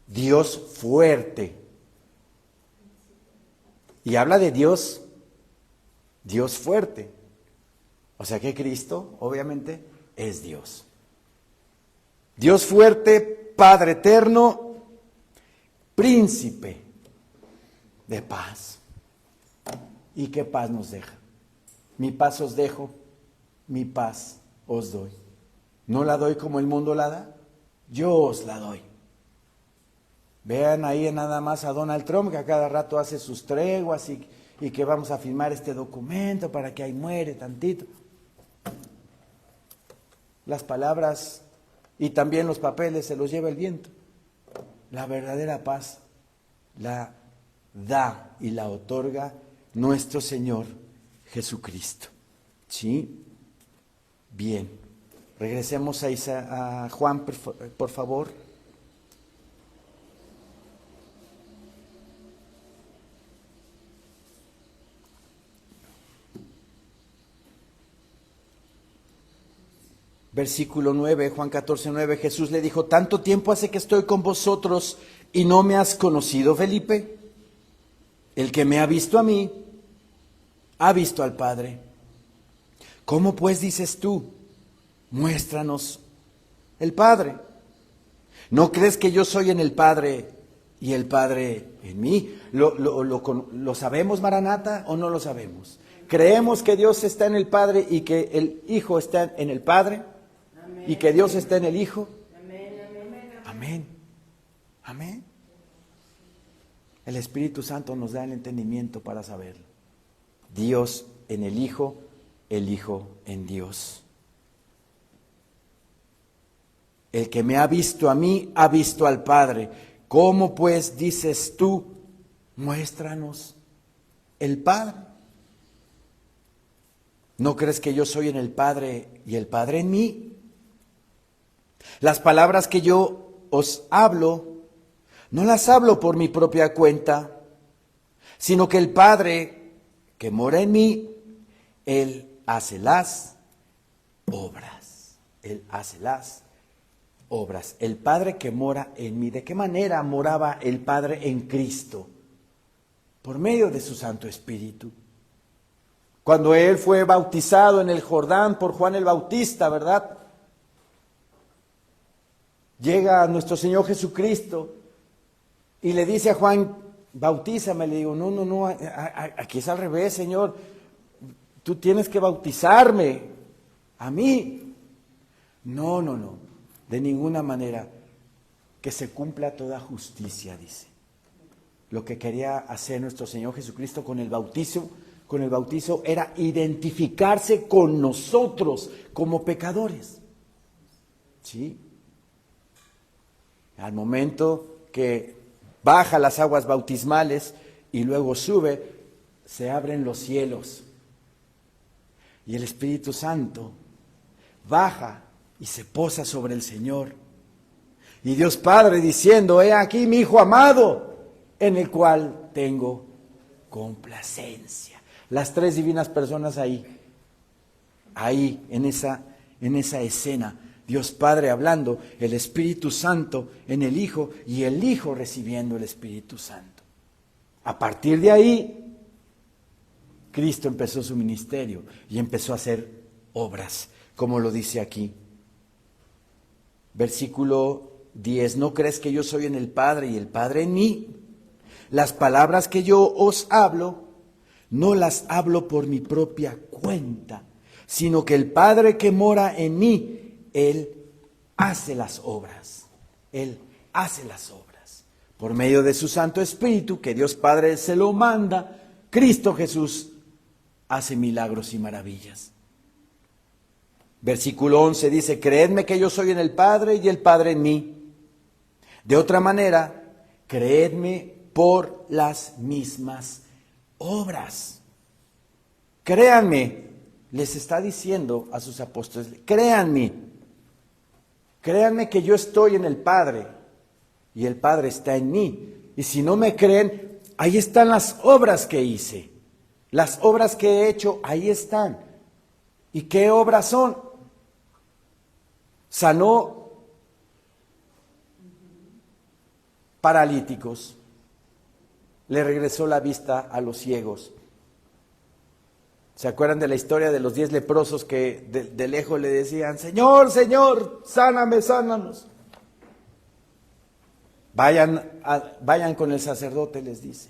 Speaker 1: Dios fuerte. Y habla de Dios fuerte. O sea que Cristo, obviamente, es Dios. Dios fuerte, Padre eterno, príncipe de paz. ¿Y qué paz nos deja? Mi paz os dejo, mi paz os doy. ¿No la doy como el mundo la da? Yo os la doy. Vean ahí nada más a Donald Trump, que a cada rato hace sus treguas y que vamos a firmar este documento para que ahí muere tantito. Las palabras y también los papeles se los lleva el viento. La verdadera paz la da y la otorga nuestro Señor Jesucristo. ¿Sí? Bien. Regresemos a Juan, por favor. Versículo 9, Juan 14, 9, Jesús le dijo, ¿tanto tiempo hace que estoy con vosotros y no me has conocido, Felipe? El que me ha visto a mí, ha visto al Padre. ¿Cómo pues dices tú? Muéstranos el Padre. ¿No crees que yo soy en el Padre y el Padre en mí? ¿Lo sabemos, Maranata, o no lo sabemos? ¿Creemos que Dios está en el Padre y que el Hijo está en el Padre? Y que Dios está en el Hijo. Amén. Amén. El Espíritu Santo nos da el entendimiento para saberlo. Dios en el Hijo en Dios. El que me ha visto a mí, ha visto al Padre. ¿Cómo pues dices tú, muéstranos el Padre? ¿No crees que yo soy en el Padre y el Padre en mí? Las palabras que yo os hablo, no las hablo por mi propia cuenta, sino que el Padre que mora en mí, Él hace las obras. Él hace las obras. El Padre que mora en mí. ¿De qué manera moraba el Padre en Cristo? Por medio de su Santo Espíritu. Cuando Él fue bautizado en el Jordán por Juan el Bautista, ¿verdad? Llega a nuestro Señor Jesucristo y le dice a Juan, bautízame. Le digo, no, aquí es al revés, Señor. Tú tienes que bautizarme a mí. No, de ninguna manera. Que se cumpla toda justicia, dice. Lo que quería hacer nuestro Señor Jesucristo con el bautizo era identificarse con nosotros como pecadores. ¿Sí? Al momento que baja las aguas bautismales y luego sube, se abren los cielos. Y el Espíritu Santo baja y se posa sobre el Señor. Y Dios Padre diciendo, he aquí mi Hijo amado, en el cual tengo complacencia. Las tres divinas personas ahí, en esa escena. Dios Padre hablando, el Espíritu Santo en el Hijo y el Hijo recibiendo el Espíritu Santo. A partir de ahí, Cristo empezó su ministerio y empezó a hacer obras, como lo dice aquí. Versículo 10, ¿no crees que yo soy en el Padre y el Padre en mí? Las palabras que yo os hablo, no las hablo por mi propia cuenta, sino que el Padre que mora en mí, Él hace las obras. Él hace las obras. Por medio de su Santo Espíritu, que Dios Padre se lo manda, Cristo Jesús hace milagros y maravillas. Versículo 11 dice, creedme que yo soy en el Padre y el Padre en mí. De otra manera, creedme por las mismas obras. Créanme, les está diciendo a sus apóstoles, créanme que yo estoy en el Padre y el Padre está en mí. Y si no me creen, ahí están las obras que hice. Las obras que he hecho, ahí están. ¿Y qué obras son? Sanó paralíticos, le regresó la vista a los ciegos. ¿Se acuerdan de la historia de los 10 leprosos que de lejos le decían, Señor, Señor, sáname, sánanos? Vayan con el sacerdote, les dice.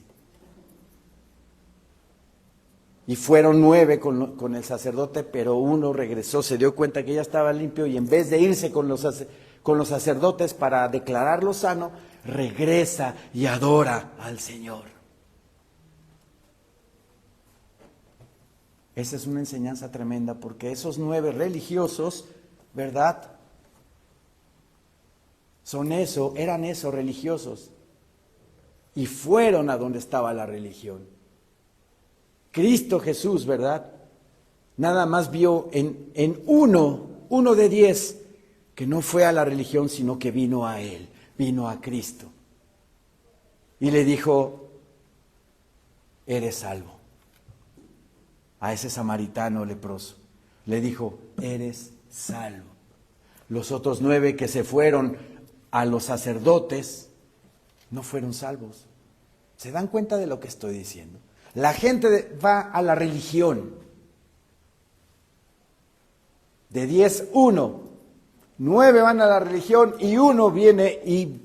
Speaker 1: Y fueron 9 con el sacerdote, pero uno regresó, se dio cuenta que ya estaba limpio y en vez de irse con los sacerdotes para declararlo sano, regresa y adora al Señor. Esa es una enseñanza tremenda porque esos 9 religiosos, ¿verdad? Eran religiosos. Y fueron a donde estaba la religión. Cristo Jesús, ¿verdad? Nada más vio en uno de 10, que no fue a la religión, sino que vino a Él, vino a Cristo. Y le dijo, eres salvo. A ese samaritano leproso le dijo, eres salvo. Los otros 9 que se fueron a los sacerdotes no fueron salvos. ¿Se dan cuenta de lo que estoy diciendo? La gente va a la religión. De 10, 1. 9 van a la religión y 1 viene y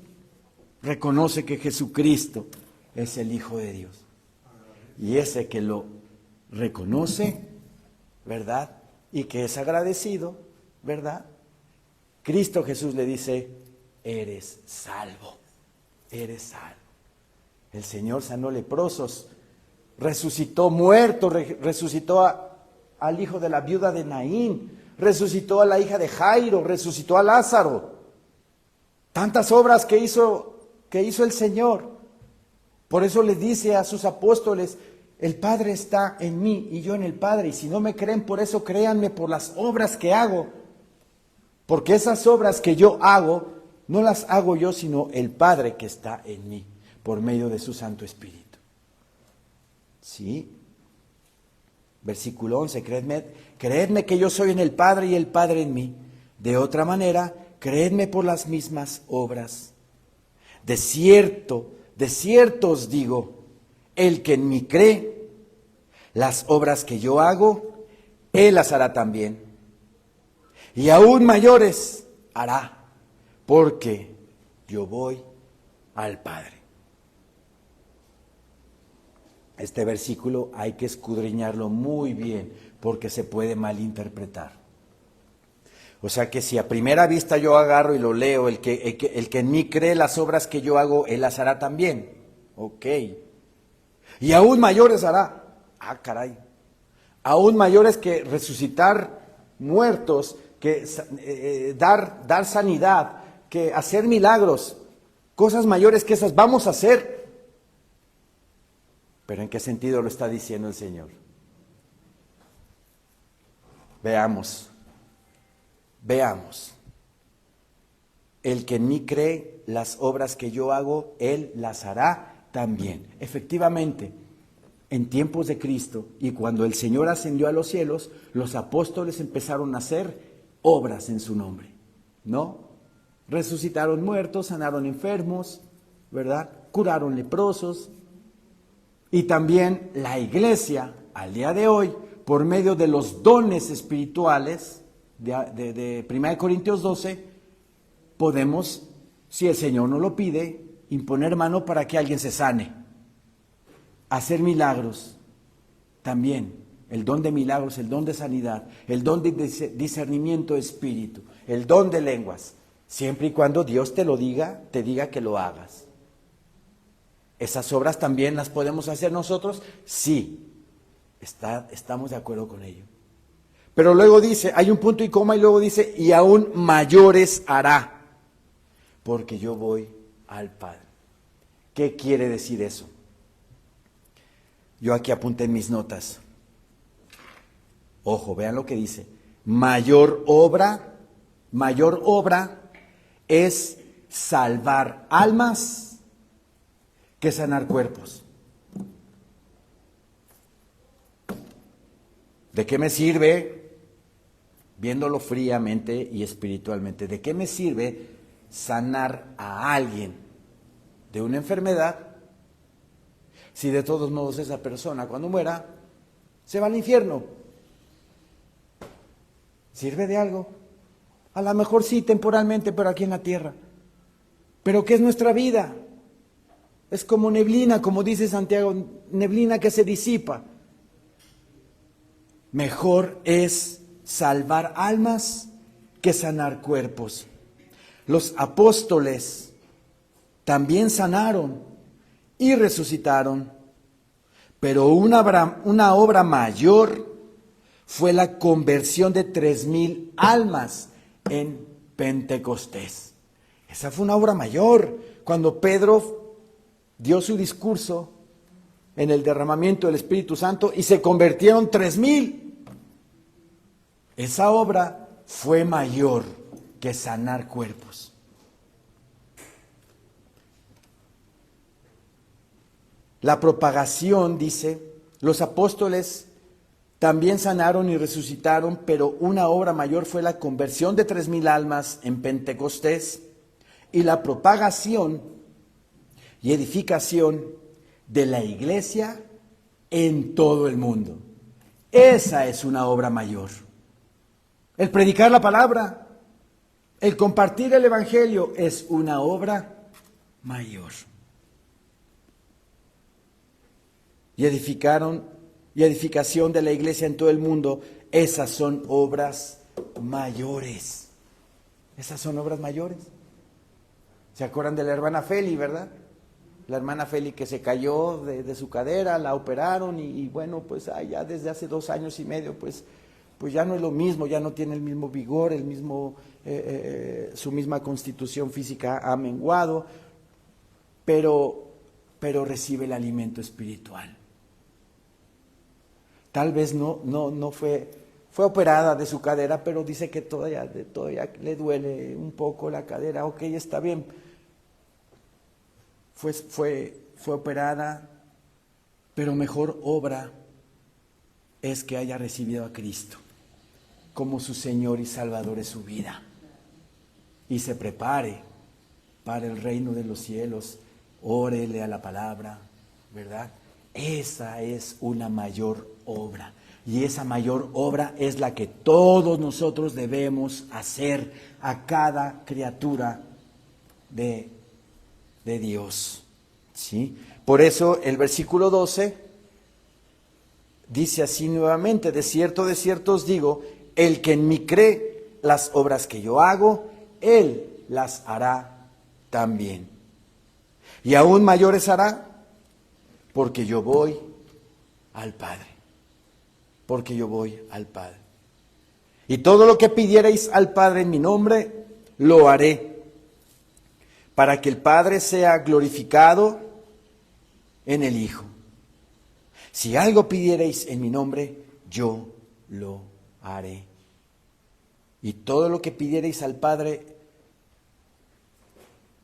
Speaker 1: reconoce que Jesucristo es el Hijo de Dios. Y ese que lo reconoce, ¿verdad? Y que es agradecido, ¿verdad? Cristo Jesús le dice, eres salvo, eres salvo. El Señor sanó leprosos, resucitó muertos, resucitó al hijo de la viuda de Naín, resucitó a la hija de Jairo, resucitó a Lázaro. Tantas obras que hizo el Señor. Por eso le dice a sus apóstoles, el Padre está en mí y yo en el Padre. Y si no me creen por eso, créanme por las obras que hago. Porque esas obras que yo hago, no las hago yo, sino el Padre que está en mí, por medio de su Santo Espíritu. ¿Sí? Versículo 11, creedme que yo soy en el Padre y el Padre en mí. De otra manera, creedme por las mismas obras. De cierto os digo, el que en mí cree, las obras que yo hago, él las hará también. Y aún mayores hará, porque yo voy al Padre. Este versículo hay que escudriñarlo muy bien, porque se puede malinterpretar. O sea que si a primera vista yo agarro y lo leo, el que en mí cree, las obras que yo hago, él las hará también. Ok. Y aún mayores hará. Ah, caray. Aún mayores que resucitar muertos, que dar sanidad, que hacer milagros, cosas mayores que esas vamos a hacer. Pero ¿en qué sentido lo está diciendo el Señor? Veamos. El que en mí cree, las obras que yo hago, él las hará también. Efectivamente, en tiempos de Cristo y cuando el Señor ascendió a los cielos, los apóstoles empezaron a hacer obras en su nombre, ¿no? Resucitaron muertos, sanaron enfermos, ¿verdad? Curaron leprosos. Y también la iglesia, al día de hoy, por medio de los dones espirituales de 1 Corintios 12, podemos, si el Señor nos lo pide, imponer mano para que alguien se sane, hacer milagros. También el don de milagros, el don de sanidad, el don de discernimiento de espíritu, el don de lenguas, siempre y cuando Dios te diga que lo hagas. ¿Esas obras también las podemos hacer nosotros? Sí. Estamos de acuerdo con ello. Pero luego dice, hay un punto y coma y luego dice, y aún mayores hará, porque yo voy al Padre. ¿Qué quiere decir eso? Yo aquí apunté en mis notas. Ojo, vean lo que dice. Mayor obra es salvar almas que sanar cuerpos. ¿De qué me sirve, viéndolo fríamente y espiritualmente, de qué me sirve sanar a alguien de una enfermedad si de todos modos esa persona cuando muera se va al infierno? ¿Sirve de algo? A lo mejor sí, temporalmente, pero aquí en la tierra. ¿Pero qué es nuestra vida? Es como neblina, como dice Santiago, neblina que se disipa. Mejor es salvar almas que sanar cuerpos. Los apóstoles también sanaron y resucitaron, pero una obra mayor fue la conversión de 3,000 almas en Pentecostés. Esa fue una obra mayor. Cuando Pedro dio su discurso en el derramamiento del Espíritu Santo y se convirtieron 3,000. Esa obra fue mayor que sanar cuerpos. La propagación, dice, los apóstoles también sanaron y resucitaron, pero una obra mayor fue la conversión de 3,000 almas en Pentecostés y la propagación y edificación de la iglesia en todo el mundo. Esa es una obra mayor. El predicar la palabra, el compartir el evangelio es una obra mayor. Y edificación de la iglesia en todo el mundo, esas son obras mayores. Esas son obras mayores. ¿Se acuerdan de la hermana Feli, verdad? La hermana Feli que se cayó de su cadera, la operaron y bueno, pues ya desde hace 2 años y medio, pues ya no es lo mismo, ya no tiene el mismo vigor, su misma constitución física ha menguado, pero recibe el alimento espiritual. Tal vez no fue operada de su cadera, pero dice que todavía le duele un poco la cadera. Ok, está bien. Fue operada, pero mejor obra es que haya recibido a Cristo como su Señor y Salvador de su vida y se prepare para el reino de los cielos. Órele a la palabra, ¿verdad? Esa es una mayor obra. Y esa mayor obra es la que todos nosotros debemos hacer a cada criatura de Dios. ¿Sí? Por eso el versículo 12 dice así nuevamente: de cierto os digo, el que en mí cree, las obras que yo hago, él las hará también. Y aún mayores hará, porque yo voy al Padre. Porque yo voy al Padre. Y todo lo que pidierais al Padre en mi nombre, lo haré, para que el Padre sea glorificado en el Hijo. Si algo pidiereis en mi nombre, yo lo haré. Y todo lo que pidiereis al Padre,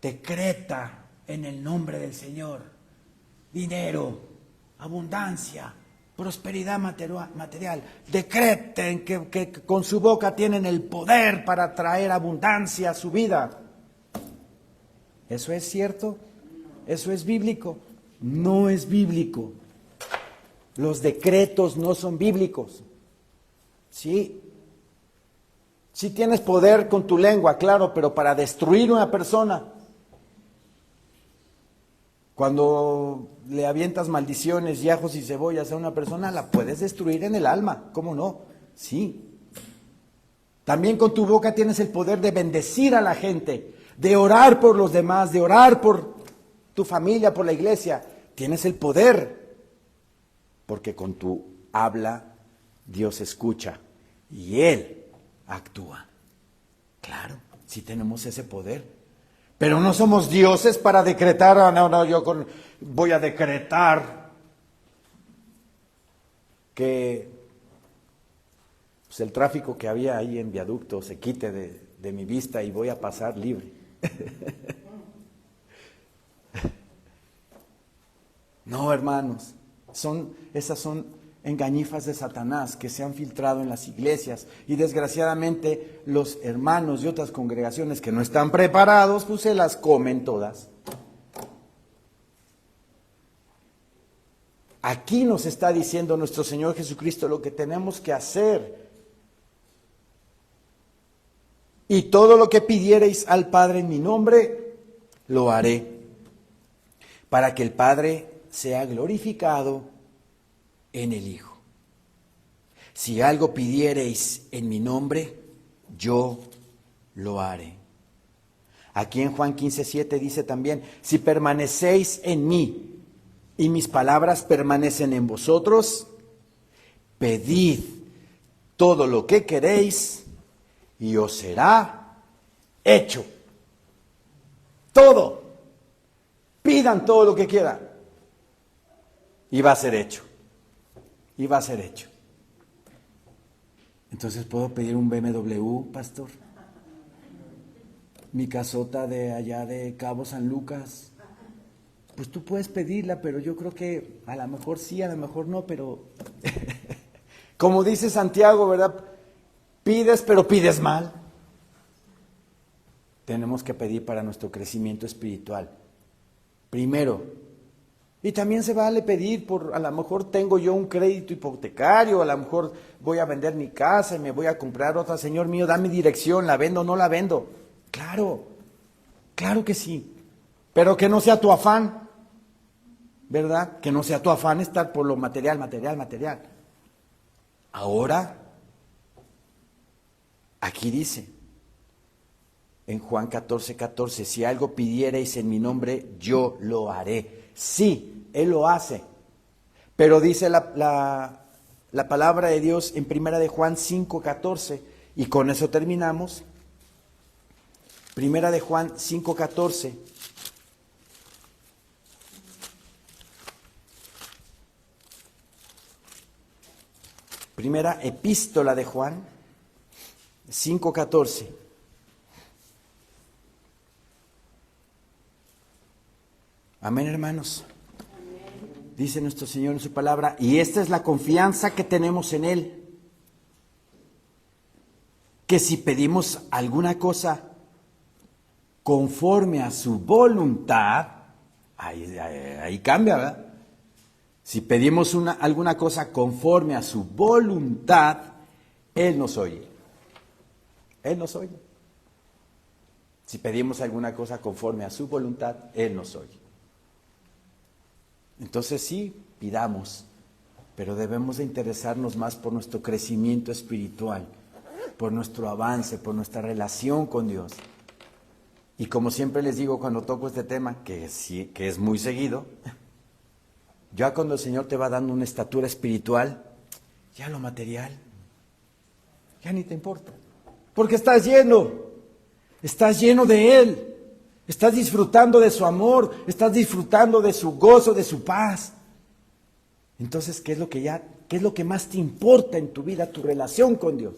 Speaker 1: decreta en el nombre del Señor. Dinero, abundancia, prosperidad material. Decreten que con su boca tienen el poder para traer abundancia a su vida. ¿Eso es cierto? ¿Eso es bíblico? No es bíblico. Los decretos no son bíblicos. Sí. Sí tienes poder con tu lengua, claro, pero para destruir una persona. Cuando le avientas maldiciones y ajos y cebollas a una persona, la puedes destruir en el alma. ¿Cómo no? Sí. También con tu boca tienes el poder de bendecir a la gente, de orar por los demás, de orar por tu familia, por la iglesia. Tienes el poder, porque con tu habla Dios escucha y Él actúa. Claro, sí tenemos ese poder. Pero no somos dioses para decretar, voy a decretar que pues, el tráfico que había ahí en Viaducto se quite de mi vista y voy a pasar libre. No, hermanos, esas son engañifas de Satanás que se han filtrado en las iglesias, y desgraciadamente los hermanos de otras congregaciones que no están preparados, pues se las comen todas. Aquí nos está diciendo nuestro Señor Jesucristo lo que tenemos que hacer. Y todo lo que pidiereis al Padre en mi nombre, lo haré, para que el Padre sea glorificado en el Hijo. Si algo pidiereis en mi nombre, yo lo haré. Aquí en Juan 15:7 dice también, si permanecéis en mí y mis palabras permanecen en vosotros, pedid todo lo que queréis y os será hecho. Todo. Pidan todo lo que quieran. Y va a ser hecho. Y va a ser hecho. Entonces, ¿puedo pedir un BMW, pastor? Mi casota de allá de Cabo San Lucas. Pues tú puedes pedirla, pero yo creo que a lo mejor sí, a lo mejor no, pero como dice Santiago, ¿verdad? Pides, pero pides mal. Tenemos que pedir para nuestro crecimiento espiritual. Primero. Y también se vale pedir a lo mejor tengo yo un crédito hipotecario, a lo mejor voy a vender mi casa y me voy a comprar otra. Señor mío, dame dirección, ¿la vendo o no la vendo? Claro, claro que sí. Pero que no sea tu afán, ¿verdad? Que no sea tu afán estar por lo material. Ahora, aquí dice, en Juan 14:14, si algo pidiereis en mi nombre, yo lo haré. Sí, Él lo hace. Pero dice la palabra de Dios en Primera de Juan 5:14, y con eso terminamos. Primera de Juan 5:14. Primera epístola de Juan 5:14. Amén, hermanos. Amén. Dice nuestro Señor en su palabra, y esta es la confianza que tenemos en Él, que si pedimos alguna cosa conforme a su voluntad, ahí cambia, ¿verdad? Si pedimos alguna cosa conforme a su voluntad, Él nos oye. Él nos oye. Si pedimos alguna cosa conforme a su voluntad, Él nos oye. Entonces sí, pidamos, pero debemos de interesarnos más por nuestro crecimiento espiritual, por nuestro avance, por nuestra relación con Dios. Y como siempre les digo cuando toco este tema, que es muy seguido, ya cuando el Señor te va dando una estatura espiritual, ya lo material, ya ni te importa. Porque estás lleno de Él. Estás disfrutando de su amor, estás disfrutando de su gozo, de su paz. Entonces, ¿qué es lo que más te importa en tu vida? Tu relación con Dios.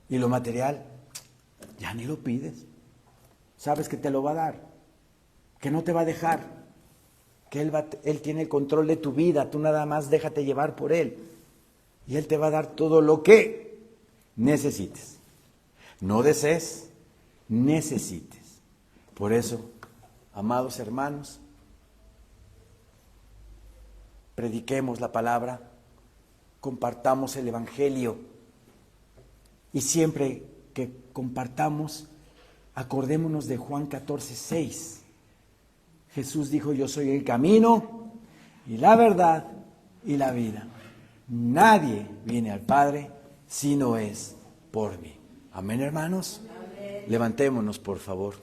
Speaker 1: Y lo material, ya ni lo pides. Sabes que te lo va a dar, que no te va a dejar, que Él tiene el control de tu vida, tú nada más déjate llevar por Él. Y Él te va a dar todo lo que necesites. No desees, necesites. Por eso, amados hermanos, prediquemos la palabra, compartamos el Evangelio y siempre que compartamos, acordémonos de Juan 14:6. Jesús dijo: yo soy el camino y la verdad y la vida. Nadie viene al Padre si no es por mí. Amén, hermanos. Amén. Levantémonos, por favor.